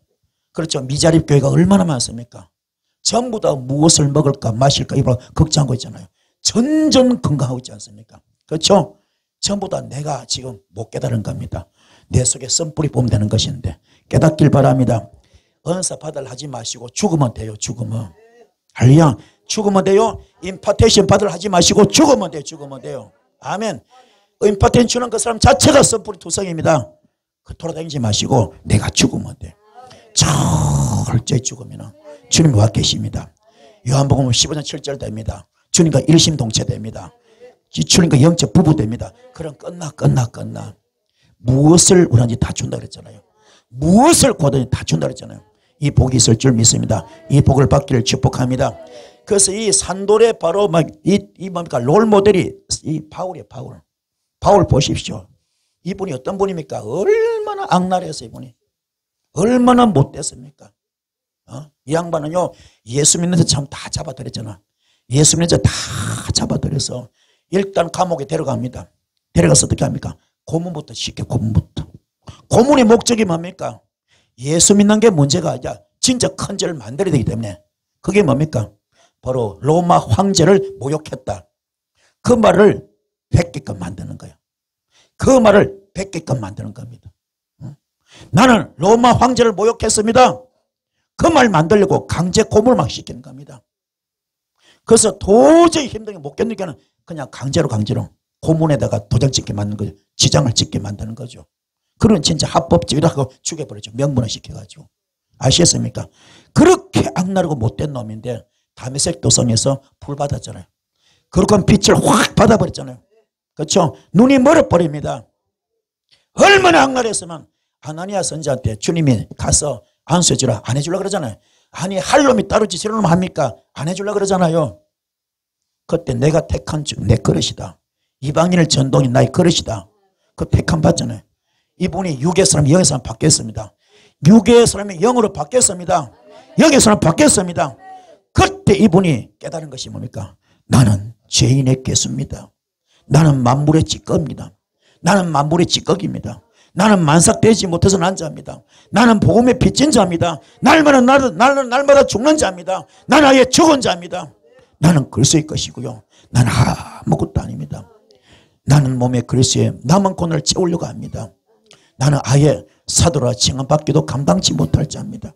그렇죠. 미자립 교회가 얼마나 많습니까? 전부 다 무엇을 먹을까, 마실까, 입을까 걱정하고 있잖아요. 전전 건강하고 있지 않습니까? 그렇죠. 전부 다 내가 지금 못 깨달은 겁니다. 내 속에 썬뿌리 보면 되는 것인데 깨닫길 바랍니다. 은사 받으려 하지 마시고 죽으면 돼요. 죽으면. 할렐루야. 죽으면 돼요. 임파테이션 받으려 하지 마시고 죽으면 돼요. 죽으면 돼요. 아멘. 임파테이션 주는 그 사람 자체가 썬뿌리 투성입니다. 돌아다니지 마시고 내가 죽으면 돼. 철저히 죽으면 주님이 와 계십니다. 요한복음 15장 7절 됩니다. 주님과 일심동체됩니다. 주님과 영적 부부 됩니다. 그럼 끝나. 무엇을 원하는지 다 준다 그랬잖아요. 무엇을 구하든지 다 준다 그랬잖아요. 이 복이 있을 줄 믿습니다. 이 복을 받기를 축복합니다. 그래서 이 산돌에 바로 뭡니까? 롤 모델이 이 바울이에요. 바울 보십시오. 이분이 어떤 분입니까? 얼마나 악랄해서 이분이. 얼마나 못됐습니까? 이 양반은요, 예수 믿는 자 참 다 잡아들였잖아. 예수 믿는 자 다 잡아들여서 일단 감옥에 데려갑니다. 데려가서 어떻게 합니까? 고문부터 시켜, 고문부터. 고문의 목적이 뭡니까? 예수 믿는 게 문제가 아니라 진짜 큰 죄를 만들어야 되기 때문에 그게 뭡니까? 바로 로마 황제를 모욕했다. 그 말을 뱉게끔 만드는 거예요. 그 말을 뱉게끔 만드는 겁니다. 나는 로마 황제를 모욕했습니다. 그 말 만들려고 강제 고문을 막 시키는 겁니다. 그래서 도저히 힘들게 못 견디게는 그냥 강제로 고문에다가 도장 찍게 만드는 거죠. 지장을 찍게 만드는 거죠. 그런 진짜 합법적이라고 죽여버리죠. 명분을 시켜가지고. 아시겠습니까? 그렇게 악랄하고 못된 놈인데 다메섹 도성에서 불 받았잖아요. 그렇고 빛을 확 받아버렸잖아요. 그렇죠? 눈이 멀어버립니다. 얼마나 악랄했으면 아나니아 선지자한테 주님이 가서 안수해주라 안 해주려고 그러잖아요. 아니 할 놈이 따로 지시는 놈 합니까? 안 해주려고 그러잖아요. 그때 내가 택한 주 내 그릇이다. 이방인을 전동이 나의 그릇이다. 그 택함 받잖아요. 이분이 육의 사람 영의 사람 바뀌었습니다. 육의 사람이 영으로 바뀌었습니다. 영의 사람 바뀌었습니다. 그때 이분이 깨달은 것이 뭡니까? 나는 죄인의 개수입니다. 나는 만물의 찌꺼입니다. 나는 만물의 찌꺼기입니다. 나는 만삭되지 못해서 난 자입니다. 나는 복음에 빚진 자입니다. 날마다 죽는 자입니다. 나는 아예 죽은 자입니다. 나는 그리스도의 것이고요. 나는 아무것도 아닙니다. 나는 몸에 그리스도의 남은 권을 채우려고 합니다. 나는 아예 사도라 칭함받기도 감당치 못할 자입니다.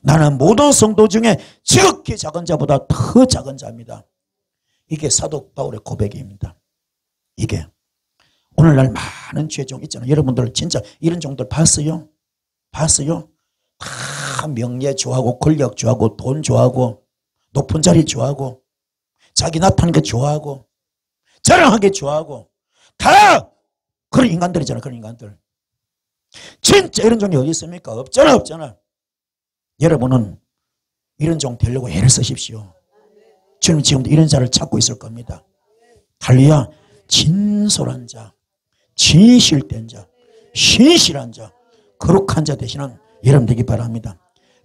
나는 모든 성도 중에 지극히 작은 자보다 더 작은 자입니다. 이게 사도 바울의 고백입니다. 이게 오늘날 많은 죄종 있잖아요. 여러분들 진짜 이런 종들 봤어요? 봤어요? 다 명예 좋아하고 권력 좋아하고 돈 좋아하고 높은 자리 좋아하고 자기 나타나는 게 좋아하고 자랑하게 좋아하고 다 그런 인간들이잖아. 그런 인간들. 진짜 이런 종이 어디 있습니까? 없잖아. 없잖아. 여러분은 이런 종 되려고 애를 쓰십시오. 주님 지금도 이런 자를 찾고 있을 겁니다. 할렐루야. 진솔한 자, 진실된 자, 신실한 자, 거룩한 자 되시는 여러분 되기 바랍니다.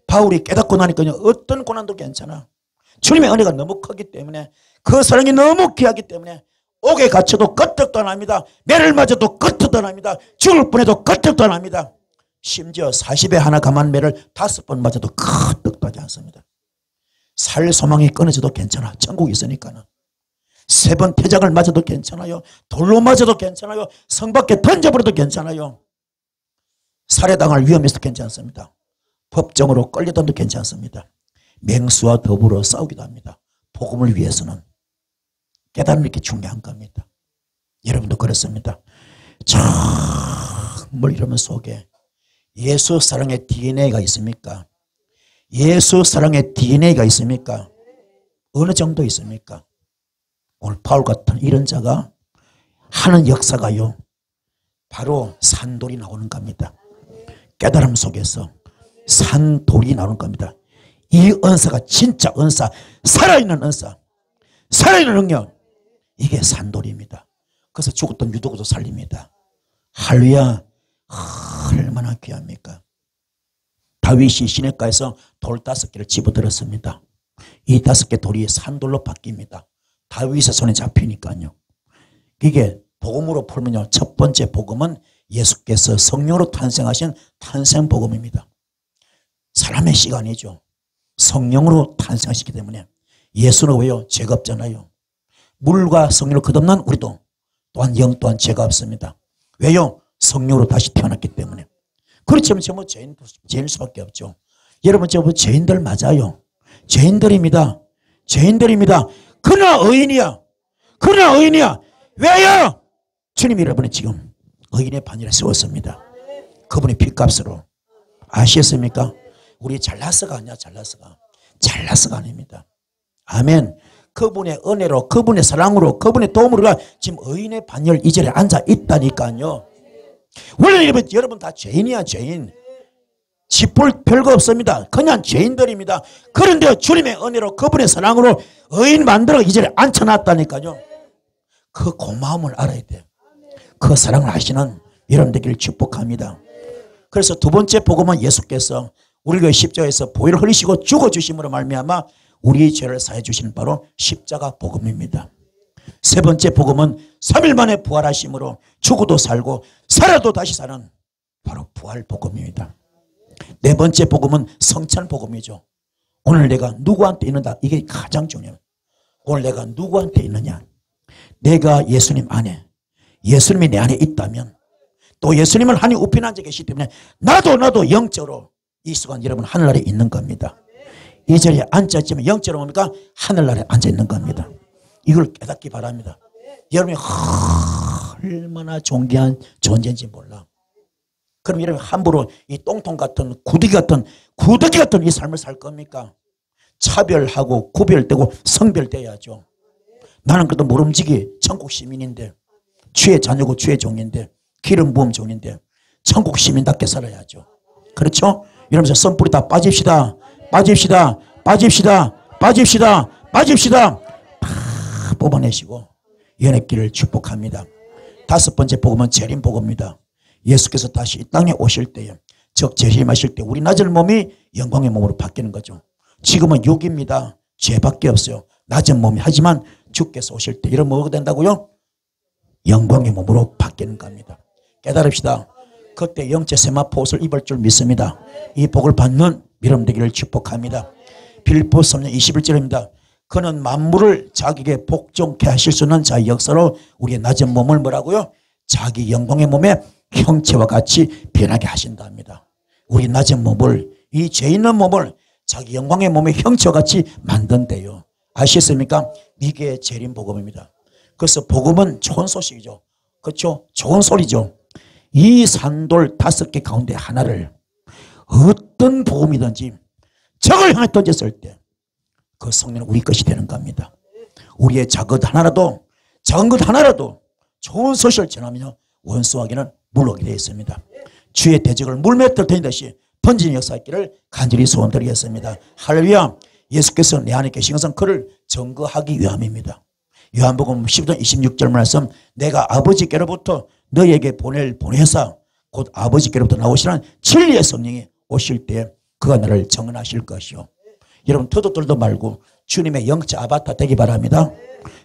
바울이 깨닫고 나니까요, 어떤 고난도 괜찮아. 주님의 은혜가 너무 크기 때문에, 그 사랑이 너무 귀하기 때문에 옥에 갇혀도 끄떡도 안 합니다. 매를 맞아도 끄떡도 안 합니다. 죽을 뻔해도 끄떡도 안 합니다. 심지어 40에 하나 감한 매를 5번 맞아도 끄떡도 하지 않습니다. 살 소망이 끊어져도 괜찮아. 천국이 있으니까는. 3번 태장을 맞아도 괜찮아요. 돌로 맞아도 괜찮아요. 성 밖에 던져버려도 괜찮아요. 살해당할 위험이 있어도 괜찮습니다. 법정으로 끌려다도 괜찮습니다. 맹수와 더불어 싸우기도 합니다. 복음을 위해서는. 깨달음이 이렇게 중요한 겁니다. 여러분도 그렇습니다. 정말 이러면 속에 예수 사랑의 DNA가 있습니까? 예수 사랑의 DNA가 있습니까? 어느 정도 있습니까? 오늘 바울 같은 이런 자가 하는 역사가요, 바로 산돌이 나오는 겁니다. 깨달음 속에서 산돌이 나오는 겁니다. 이 은사가 진짜 은사, 살아있는 은사, 살아있는 능력, 이게 산돌입니다. 그래서 죽었던 유도구도 살립니다. 할렐루야. 얼마나 귀합니까? 다윗이 시냇가에서 돌 5개를 집어들었습니다. 이 5개 돌이 산돌로 바뀝니다. 다윗의 손에 잡히니까요. 이게 복음으로 풀면요, 첫 번째 복음은 예수께서 성령으로 탄생하신 탄생복음입니다. 사람의 시간이죠. 성령으로 탄생하시기 때문에. 예수는 왜요? 죄가 없잖아요. 물과 성령으로 거듭난 우리도 또한 영 또한 죄가 없습니다. 왜요? 성령으로 다시 태어났기 때문에. 그렇지만 저 죄인일 수밖에 없죠. 여러분, 저 죄인들 맞아요. 죄인들입니다. 죄인들입니다. 그러나 의인이야. 그러나 의인이야. 왜요? 주님이 여러분이 지금 의인의 반열에 세웠습니다. 그분의 핏값으로. 아시겠습니까? 우리 잘나서가 아니야. 잘나서가. 잘나서가 아닙니다. 아멘. 그분의 은혜로, 그분의 사랑으로, 그분의 도움으로 지금 의인의 반열 이 자리에 앉아 있다니까요. 원래 여러분 다 죄인이야. 죄인. 짚을 별거 없습니다. 그냥 죄인들입니다. 그런데 주님의 은혜로, 그분의 사랑으로 의인 만들어 이 자리에 앉혀놨다니까요. 그 고마움을 알아야 돼요. 그 사랑을 하시는 여러분 되기를 축복합니다. 그래서 두 번째 복음은 예수께서 우리 교회 십자가에서 보혈을 흘리시고 죽어주심으로 말미암아 우리의 죄를 사해 주시는 바로 십자가 복음입니다. 세 번째 복음은 3일 만에 부활하심으로 죽어도 살고 살아도 다시 사는 바로 부활 복음입니다. 네 번째 복음은 성찬 복음이죠. 오늘 내가 누구한테 있는다, 이게 가장 중요해요. 오늘 내가 누구한테 있느냐, 내가 예수님 안에, 예수님이 내 안에 있다면, 또 예수님을 하나님 우편에 앉아 계시기 때문에 나도 영적으로 이 순간 여러분 하늘나라에 있는 겁니다. 이 자리에 앉아있지만 영적으로 뭡니까? 하늘나라에 앉아있는 겁니다. 이걸 깨닫기 바랍니다. 여러분이 얼마나 존귀한 존재인지 몰라. 그럼 여러분 함부로 이 똥통 같은 구더기 같은 이 삶을 살 겁니까? 차별하고 구별되고 성별돼야죠. 나는 그래도 모름지기 천국 시민인데, 주의 자녀고 주의 종인데, 기름 부음 종인데 천국 시민답게 살아야죠. 그렇죠? 이러면서 선뿌리 다 빠집시다. 빠집시다. 빠집시다. 빠집시다. 빠집시다. 다 뽑아내시고 연애길을 축복합니다. 다섯 번째 복음은 재림 복음입니다. 예수께서 다시 이 땅에 오실 때에, 즉 재림하실 때 우리 낮은 몸이 영광의 몸으로 바뀌는 거죠. 지금은 육입니다. 죄밖에 없어요. 낮은 몸이. 하지만 주께서 오실 때 이런 뭐가 된다고요? 영광의 몸으로 바뀌는 겁니다. 깨달읍시다. 그때 영체 세마포 옷을 입을 줄 믿습니다. 이 복을 받는 여러분 되기를 축복합니다. 빌립보서 3장 21절입니다. 그는 만물을 자기에게 복종케 하실 수 있는 자의 역사로 우리의 낮은 몸을 뭐라고요? 자기 영광의 몸의 형체와 같이 변하게 하신답니다. 우리 낮은 몸을, 이 죄 있는 몸을 자기 영광의 몸의 형체와 같이 만든대요. 아시겠습니까? 이게 재림 복음입니다. 그래서 복음은 좋은 소식이죠. 그렇죠? 좋은 소리죠. 이 산돌 5개 가운데 하나를 어떤 복음이든지 적을 향해 던졌을 때 그 성령은 우리 것이 되는 겁니다. 우리의 작은 것 하나라도 좋은 소식을 전하며 원수에게는 물러오게 되어 있습니다. 주의 대적을 물맷돌 던지듯이 던지는 역사 있기를 간절히 소원드리겠습니다. 할렐루야. 예수께서 내 안에 계신 것은 그를 증거하기 위함입니다. 요한복음 10장 26절 말씀, 내가 아버지께로부터 너에게 보내사 곧 아버지께로부터 나오시는 진리의 성령이 오실 때 그가 나를 증언하실 것이요. 여러분 터득들도 말고 주님의 영적 아바타 되기 바랍니다.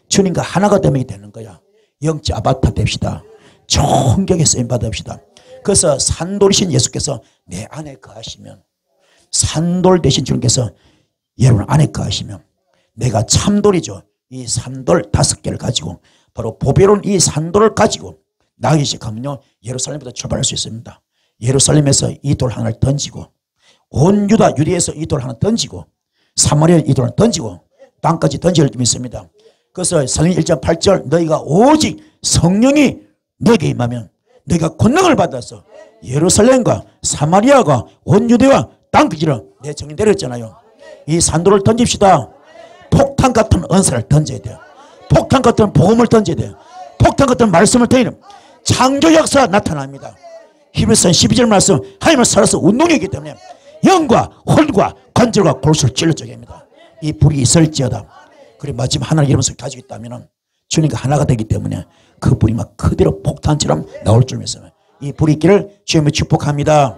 주님과 하나가 되는 거야. 영적 아바타 됩시다. 존경의 쓰임 받읍시다. 그래서 산돌이신 예수께서 내 안에 거하시면, 산돌 되신 주님께서 여러분 안에 거하시면 내가 참돌이죠. 이 산돌 5개를 가지고 바로 보배로운 이 산돌을 가지고 나가기 시작하면요 예루살렘부터 출발할 수 있습니다. 예루살렘에서 이 돌 하나를 던지고 온 유다 유대에서 이 돌 하나 던지고 사마리아에 이 돌을 던지고 땅까지 던질 줄 믿습니다. 그래서 사도행전 1장 8절 너희가 오직 성령이 너에게 임하면 너희가 권능을 받아서 예루살렘과 사마리아가 온 유대와 땅까지를 내 정령 내렸잖아요. 이 산돌을 던집시다. 폭탄 같은 은사를 던져야 돼요. 폭탄 같은 복음을 던져야 돼요. 폭탄 같은 말씀을 던지는 창조 역사가 나타납니다. 히브리서 12절 말씀, 하나님을 살아서 운동이기 때문에 영과 혼과 관절과 골수를 찔러줘야 합니다. 이 불이 있을지어다. 그리고 마지막 하나님 이름을 가지고 있다면 주님과 하나가 되기 때문에 그 불이 막 그대로 폭탄처럼 나올 줄 믿습니다. 이 불이 있기를 주님을 축복합니다.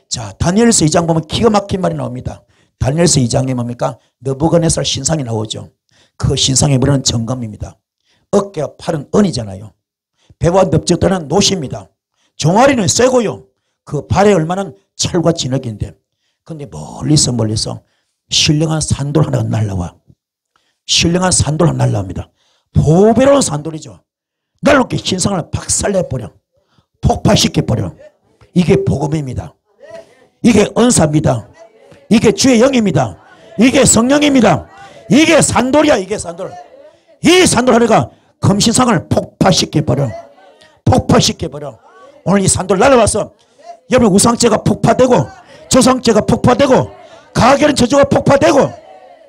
자, 다니엘서 2장 보면 기가 막힌 말이 나옵니다. 다니엘서 2장에 뭡니까? 느부갓네살 신상이 나오죠. 그 신상의 머리는 정금입니다. 어깨와 팔은 은이잖아요. 배와 넓적다는 노시입니다. 종아리는 쇠고요. 그 발에 얼마는 철과 진흙인데, 근데 멀리서 신령한 산돌 하나가 날라와. 신령한 산돌 하나 날라옵니다. 보배로운 산돌이죠. 날롭게 신상을 박살내버려. 폭파시켜버려. 이게 복음입니다. 이게 은사입니다. 이게 주의 영입니다. 이게 성령입니다. 이게 산돌이야. 이게 산돌. 이 산돌 하나가 금신상을 폭파시켜버려. 폭파시켜버려. 오늘 이 산돌 날아와서 여러분 우상죄가 폭파되고 조상죄가 폭파되고 가결한 저주가 폭파되고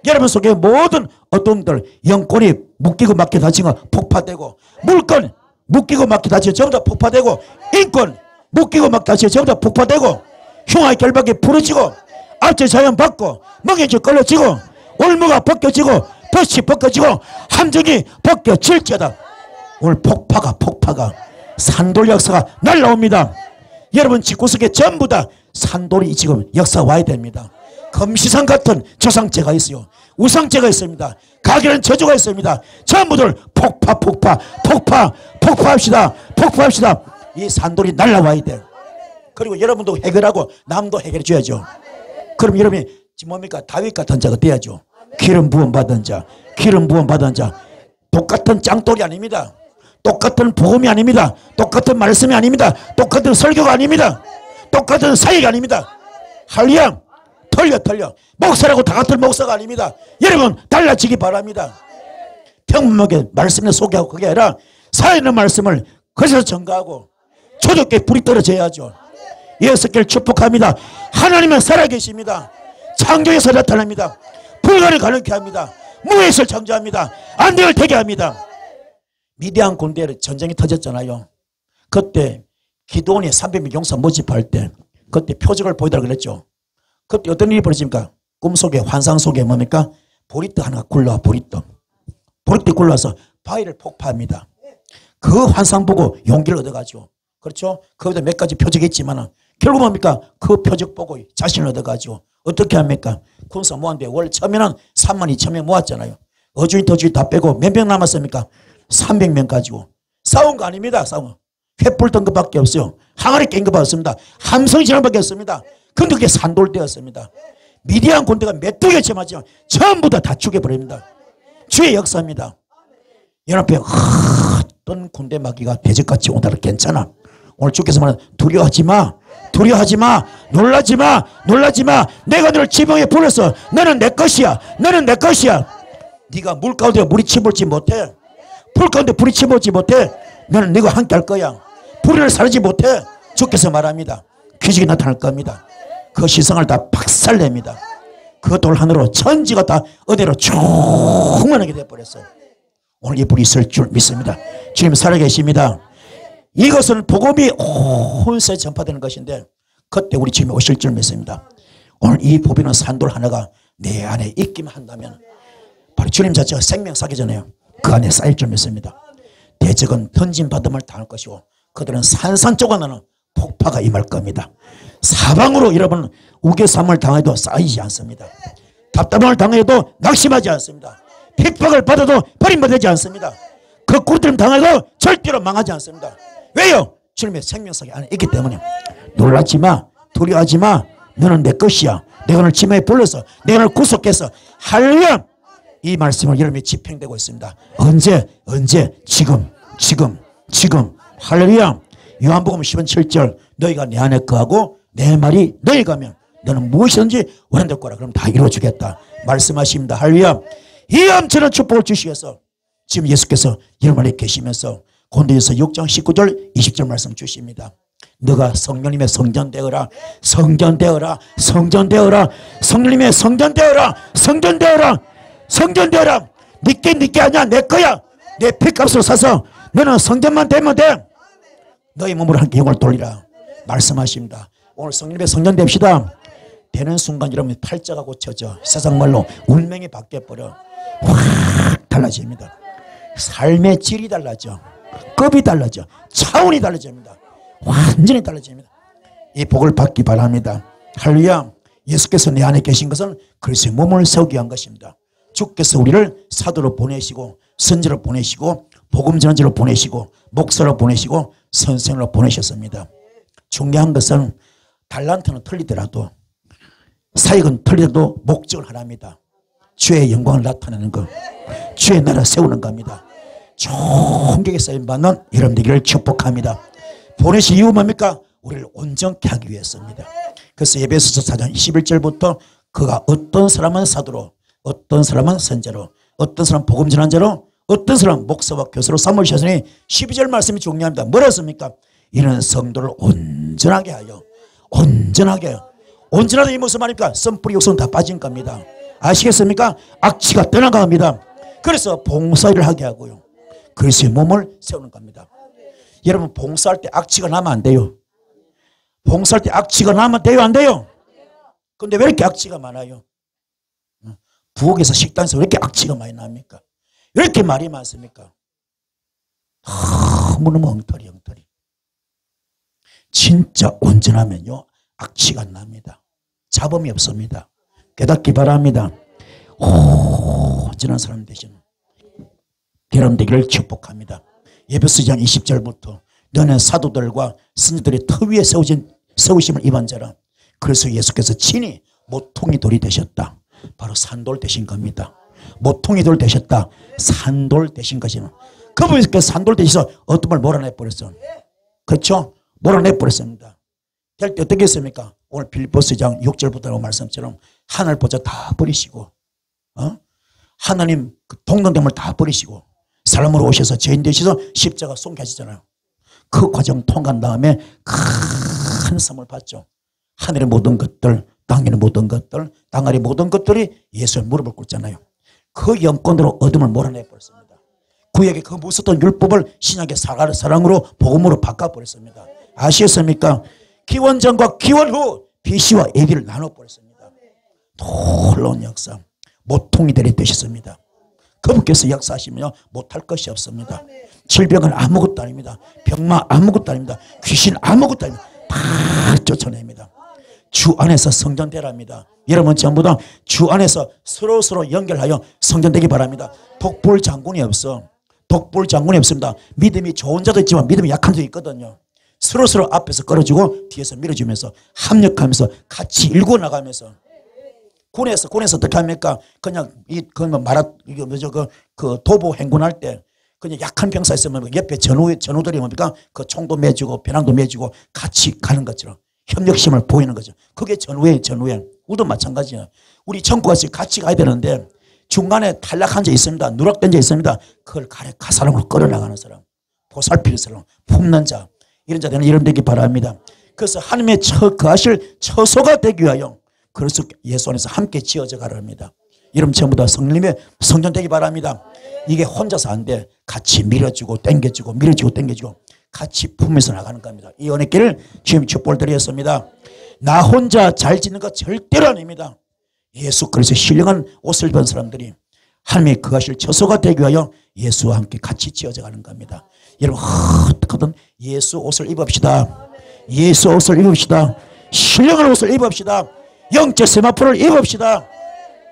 여러분 속에 모든 어둠들 영권이 묶이고 막혀 다친 거 폭파되고 물권 묶이고 막혀 다친 거 전부 다 폭파되고 인권 묶이고 막혀 다친 거 전부 다 폭파되고 흉악의 결박이 부러지고 앞제 자연 받고 멍에지 걸러지고 올무가 벗겨지고 덫이 벗겨지고 함정이 벗겨질지어다. 오늘 폭파가 산돌 역사가 날라옵니다. 여러분 집구석에 전부 다 산돌이 지금 역사가 와야 됩니다. 금시상 같은 조상죄가 있어요. 우상죄가 있습니다. 가결한 저주가 있습니다. 전부들 폭파합시다. 이 산돌이 날라와야 돼요. 그리고 여러분도 해결하고 남도 해결해 줘야죠. 그럼 여러분이 뭡니까? 다윗 같은 자가 돼야죠. 기름 부음 받은 자. 똑같은 짱돌이 아닙니다. 똑같은 복음이 아닙니다. 똑같은 말씀이 아닙니다. 똑같은 설교가 아닙니다. 똑같은 사역이 아닙니다. 할렐루야. 틀려. 목사라고 다 같은 목사가 아닙니다. 여러분 달라지기 바랍니다. 평범하게 말씀을 소개하고 그게 아니라 살아있는 말씀을 거기서 전가하고 초대교회 불이 떨어져야죠. 예수께를 축복합니다. 하나님은 살아계십니다. 창조에서 나타납니다. 불가능을 가능케 합니다. 무에서 창조합니다. 안되를 되게 합니다. 미디안 군대 전쟁이 터졌잖아요. 그때 기도원이 300명 용사 모집할 때 그때 표적을 보이더라 그랬죠. 그때 어떤 일이 벌어집니까? 꿈속에 환상 속에 뭡니까? 보리떡 하나가 굴러와. 보리떡 굴러와서 바위를 폭파합니다. 그 환상 보고 용기를 얻어가지고 그렇죠? 거기다 몇 가지 표적이 있지만 결국 뭡니까? 그 표적 보고 자신을 얻어가지고 어떻게 합니까? 군사 모았는데 월 처음에는 32,000명 모았잖아요. 어주인 터주인 다 빼고 몇 명 남았습니까? 300명 가지고 싸운 거 아닙니다. 싸운 횃불 던 것밖에 없어요. 항아리 깬 것밖에 없습니다. 함성이 지난 것밖에 없습니다. 근데 그게 산돌되었습니다. 미디안 군대가 몇 두 개쯤 하지만 전부 다 죽여버립니다. 주의 역사입니다. 연합회 어떤 군대 마귀가 대적같이 오더라도 괜찮아. 오늘 주께서 말하는 두려워하지 마. 놀라지 마. 내가 너를 지붕에 불렀어. 너는 내 것이야. 네가 물 가운데 물이 침몰지 못해. 불 가운데 불이 침몰지 못해. 너는 네가 함께 할 거야. 불을 사르지 못해. 주께서 말합니다. 기적이 나타날 겁니다. 그 시성을 다 박살냅니다. 그 돌 하나로 천지가 다 어디로 충만하게 되어버렸어요. 오늘 이 불이 있을 줄 믿습니다. 주님 살아계십니다. 이것은 복음이 온 세에 전파되는 것인데 그때 우리 주님이 오실 줄 믿습니다. 오늘 이 보배는 산돌 하나가 내 안에 있기만 한다면 바로 주님 자체가 생명 사기잖아요. 그 안에 쌓일 줄 믿습니다. 대적은 던짐받음을 당할 것이고 그들은 산산조각 나는 폭파가 임할 겁니다. 사방으로 여러분 우겨삼을 당해도 쌓이지 않습니다. 답답함을 당해도 낙심하지 않습니다. 핍박을 받아도 버림받지 않습니다. 거꾸로 당해도 절대로 망하지 않습니다. 왜요? 주님의 생명석이 안에 있기 때문에. 놀라지 마. 두려워하지 마. 너는 내 것이야. 내가 너를 지명에 불러서 내가 너를 구속해서 할렐루야. 이 말씀을 여러분이 집행되고 있습니다. 언제? 지금 할렐루야. 요한복음 10장 7절 너희가 내 안에 거하고 내 말이 너희 가면 너는 무엇이든지 원한될 거라. 그럼 다 이루어주겠다 말씀하십니다. 할렐루야. 이 엄청난 축복을 주시기 위해서 지금 예수께서 여러분 안에 계시면서 고린도전서 6장 19절 20절 말씀 주십니다. 너가 성령님의 성전되어라. 성전되어라. 성전되어라. 성령님의 성전되어라. 성전되어라. 성전되어라. 니께 아니야. 내 거야. 내 피값으로 사서 너는 성전만 되면 돼. 너희 몸으로 함께 영을 돌리라 말씀하십니다. 오늘 성령님의 성전 됩시다. 되는 순간 여러분 팔자가 고쳐져 세상 말로 운명이 바뀌어버려 확 달라집니다. 삶의 질이 달라져. 급이 달라져. 차원이 달라집니다. 완전히 달라집니다. 이 복을 받기 바랍니다. 할렐루야. 예수께서 내 안에 계신 것은 그리스도의 몸을 세우기 위한 것입니다. 주께서 우리를 사도로 보내시고 선지로 보내시고 복음 전환자로 보내시고 목사로 보내시고 선생으로 보내셨습니다. 중요한 것은 달란트는 틀리더라도 사역은 틀리더라도 목적은 하나입니다. 주의 영광을 나타내는 것, 주의 나라 세우는 겁니다. 총격에 쌓임받는 여러분 되기를 축복합니다. 보내신 이유 뭡니까? 우리를 온전케 하기 위해서입니다. 그래서 에베소서 4장 21절부터 그가 어떤 사람은 사도로, 어떤 사람은 선자로, 어떤 사람은 복음 전환자로, 어떤 사람은 목사와 교사로 삼으셨으니 12절 말씀이 중요합니다. 뭐라 씁니까? 이는 성도를 온전하게 하여, 온전하게 하여. 온전하다 이 무슨 말입니까? 썸뿌리 욕성 다 빠진 겁니다. 아시겠습니까? 악취가 떠나갑니다. 그래서 봉사일을 하게 하고요. 그리스도의 몸을 세우는 겁니다. 여러분 봉사할 때 악취가 나면 안 돼요. 봉사할 때 악취가 나면 돼요, 안 돼요? 근데 왜 이렇게 악취가 많아요? 부엌에서 식당에서 왜 이렇게 악취가 많이 납니까? 왜 이렇게 말이 많습니까? 너무너무 엉터리. 진짜 온전하면요 악취가 안 납니다. 잡음이 없습니다. 깨닫기 바랍니다. 온전한 사람 되시는 여러분 되기를 축복합니다. 에베소서 2장 20절부터 너는 사도들과 선지들의 터 위에 세우심을 입은 자라. 그래서 예수께서 친히 모퉁이 돌이 되셨다. 바로 산돌 되신 겁니다. 모퉁이 돌 되셨다. 산돌 되신 것이는 그분께서 산돌 되셔서 어떤 걸 몰아내버렸어. 그렇죠? 몰아내버렸습니다. 될 때 어떻게 했습니까? 오늘 빌립보서 2장 6절부터 말씀처럼 하늘 보좌 다 버리시고 하나님 그 동등됨을 다 버리시고 사람으로 오셔서 죄인 되셔서 십자가 송개하시잖아요. 그 과정 통과한 다음에 큰 선물 받죠. 하늘의 모든 것들, 땅의 모든 것들, 땅 아래 모든 것들이 예수의 무릎을 꿇잖아요. 그 영권으로 어둠을 몰아내버렸습니다. 구약의 그 무섭던 율법을 신약의 사랑으로 복음으로 바꿔버렸습니다. 아시겠습니까? 기원 전과 기원 후 BC와 AD를 나눠버렸습니다. 놀라운 역사. 모퉁이들이 되셨습니다. 그분께서 역사하시면 못할 것이 없습니다. 질병은 아무것도 아닙니다. 병마 아무것도 아닙니다. 귀신 아무것도 아닙니다. 다 쫓아냅니다. 주 안에서 성전되랍니다. 여러분 전부 다 주 안에서 서로 연결하여 성전되기 바랍니다. 독불 장군이 없어. 독불 장군이 없습니다. 믿음이 좋은 자도 있지만 믿음이 약한 자도 있거든요. 서로 앞에서 끌어주고 뒤에서 밀어주면서 합력하면서 같이 일구 나가면서 군에서 어떻게 합니까? 그냥 그 도보 행군할 때 그냥 약한 병사 있으면 옆에 전우들이 뭡니까? 그 총도 매주고 배낭도 매주고 같이 가는 것처럼 협력심을 보이는 거죠. 그게 전우회. 우도 마찬가지야. 우리 전국같이 같이 가야 되는데 중간에 탈락한 자 있습니다. 누락된 자 있습니다. 그걸 가사랑으로 끌어나가는 사람, 보살피는 사람, 품는 자, 이런 자들은 이름 되기 바랍니다. 그래서 하나님의 거하실 처소가 되기 위하여 그래서 예수 안에서 함께 지어져 가려 합니다. 여러분 전부 다 성령님의 성전 되기 바랍니다. 이게 혼자서 안 돼. 같이 밀어주고 당겨주고 밀어주고 당겨주고 같이 품에서 나가는 겁니다. 이 은혜길을 주님 축복을 드렸습니다. 나 혼자 잘 짓는 거 절대로 아닙니다. 예수 그리스도의 신령한 옷을 입은 사람들이 하나님의 거하실 처소가 되기 위하여 예수와 함께 같이 지어져 가는 겁니다. 여러분 어떻게든 예수 옷을 입읍시다. 예수 옷을 입읍시다. 신령한 옷을 입읍시다. 영적 세마포를 입읍시다.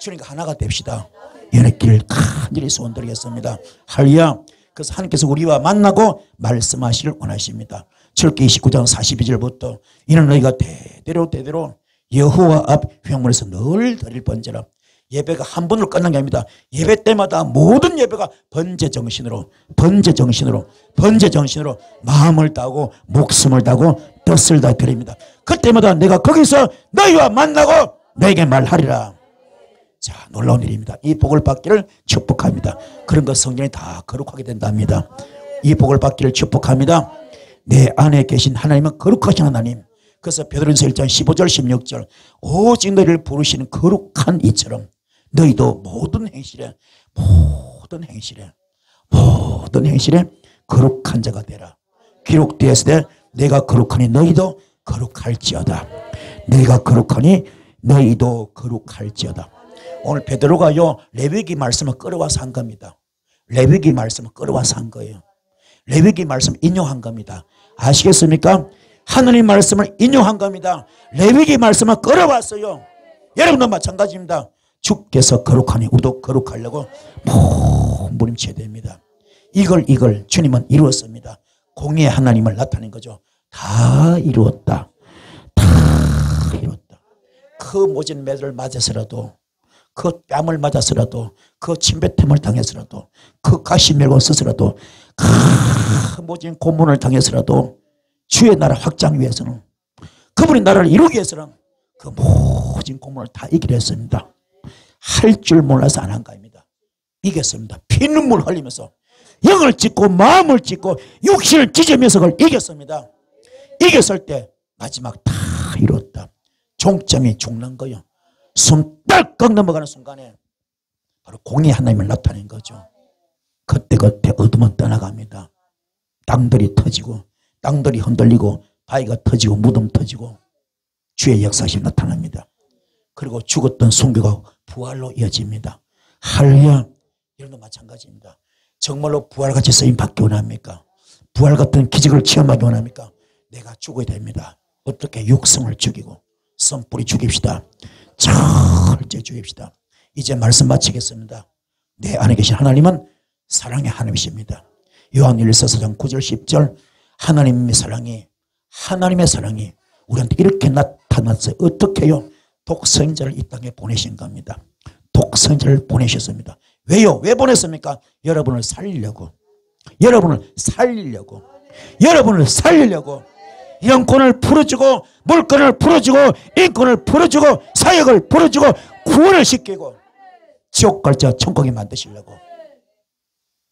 주님과 하나가 됩시다. 연애길 간절히 소원드리겠습니다. 할렐루야. 그래서 하나님께서 우리와 만나고 말씀하시길 원하십니다. 출애굽기 29장 42절부터 이는 너희가 대대로 여호와 앞 회막문에서 늘 드릴 번제라. 예배가 한 번으로 끝난 게 아닙니다. 예배 때마다 모든 예배가 번제정신으로 마음을 다하고 목숨을 다하고 뜻을 다 드립니다. 그때마다 내가 거기서 너희와 만나고 너에게 말하리라. 자, 놀라운 일입니다. 이 복을 받기를 축복합니다. 그런 것 성전이 다 거룩하게 된답니다. 이 복을 받기를 축복합니다. 내 안에 계신 하나님은 거룩하신 하나님. 그래서 베드로전서 1장 15절 16절 오직 너희를 부르시는 거룩한 이처럼 너희도 모든 행실에 거룩한 자가 되라. 기록되었을 때 내가 거룩하니 너희도 거룩할지어다. 내가 거룩하니 너희도 거룩할지어다. 오늘 베드로가요 레위기 말씀을 끌어와서 한 겁니다. 레위기 말씀을 끌어와서 한 거예요. 레위기 말씀 인용한 겁니다. 아시겠습니까? 하느님 말씀을 인용한 겁니다. 레위기 말씀을 끌어왔어요. 여러분도 마찬가지입니다. 주께서 거룩하니 우리도 거룩하려고 몸부림쳐야 됩니다. 이걸 주님은 이루었습니다. 공의의 하나님을 나타낸 거죠. 다 이루었다. 그 모진 매를 맞아서라도 그 뺨을 맞아서라도 그 침뱉음을 당해서라도 그 가시멸고 서서라도 그 모진 고문을 당해서라도 주의 나라 확장 위해서는 그분의 나라를 이루기 위해서는 그 모진 고문을 다 이기려 했습니다. 할 줄 몰라서 안 한 겁니다. 이겼습니다. 피눈물 흘리면서 영을 찢고 마음을 찢고 육신을 찢으면서 그걸 이겼습니다. 이겼을 때 마지막 다 이뤘다. 종점이 죽는 거예요. 숨 딸깍 넘어가는 순간에 바로 공의 하나님을 나타낸 거죠. 그때 어둠은 떠나갑니다. 땅들이 터지고 땅들이 흔들리고 바위가 터지고 무덤 터지고 주의 역사심이 나타납니다. 그리고 죽었던 순교가 부활로 이어집니다. 할렐루야. 이런도 마찬가지입니다. 정말로 부활같이 쓰임 받기 원합니까? 부활 같은 기적을 체험하기 원합니까? 내가 죽어야 됩니다. 어떻게 육성을 죽이고 선뿌리 죽입시다. 철저히 죽입시다. 이제 말씀 마치겠습니다. 내 안에 계신 하나님은 사랑의 하나님이십니다. 요한일서 4장 9절 10절 하나님의 사랑이 우리한테 이렇게 나타났어요. 어떻게 해요? 독생자를 이 땅에 보내신 겁니다. 독생자를 보내셨습니다. 왜요? 왜 보냈습니까? 여러분을 살리려고 영권을 풀어주고 물권을 풀어주고 인권을 풀어주고 사역을 풀어주고 구원을 시키고 지옥 갈자 천국에 만드시려고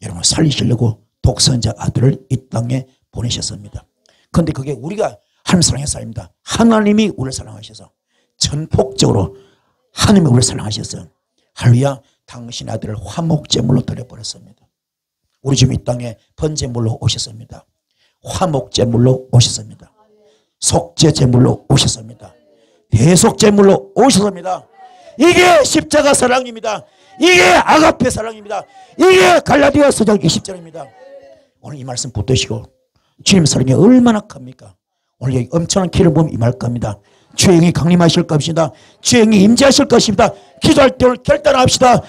여러분을 살리시려고 독생자 아들을 이 땅에 보내셨습니다. 그런데 그게 우리가 하나님 사랑해서 아닙니다. 하나님이 우리를 사랑하셔서 전폭적으로 하나님이 우리를 사랑하셨어요. 할렐루야. 당신 아들을 화목제물로 드려버렸습니다. 우리 지금 이 땅에 번제물로 오셨습니다. 화목제물로 오셨습니다. 속죄제물로 오셨습니다. 대속제물로 오셨습니다. 이게 십자가 사랑입니다. 이게 아가페 사랑입니다. 이게 갈라디아 서장 20절입니다. 오늘 이 말씀 붙드시고 주님 사랑이 얼마나 큽니까? 오늘 여기 엄청난 기름 부음이 임할 겁니다. 주의 영이 강림하실 것입니다. 주의 영이 임재하실 것입니다. 기도할 때 오늘 결단합시다.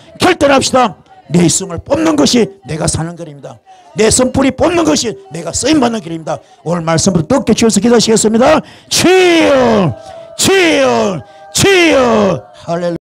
내 이승을 뽑는 것이 내가 사는 길입니다. 내 선뿌리 뽑는 것이 내가 쓰임받는 길입니다. 오늘 말씀부터 떡게 주셔서 기도하시겠습니다. 주여 할렐루야.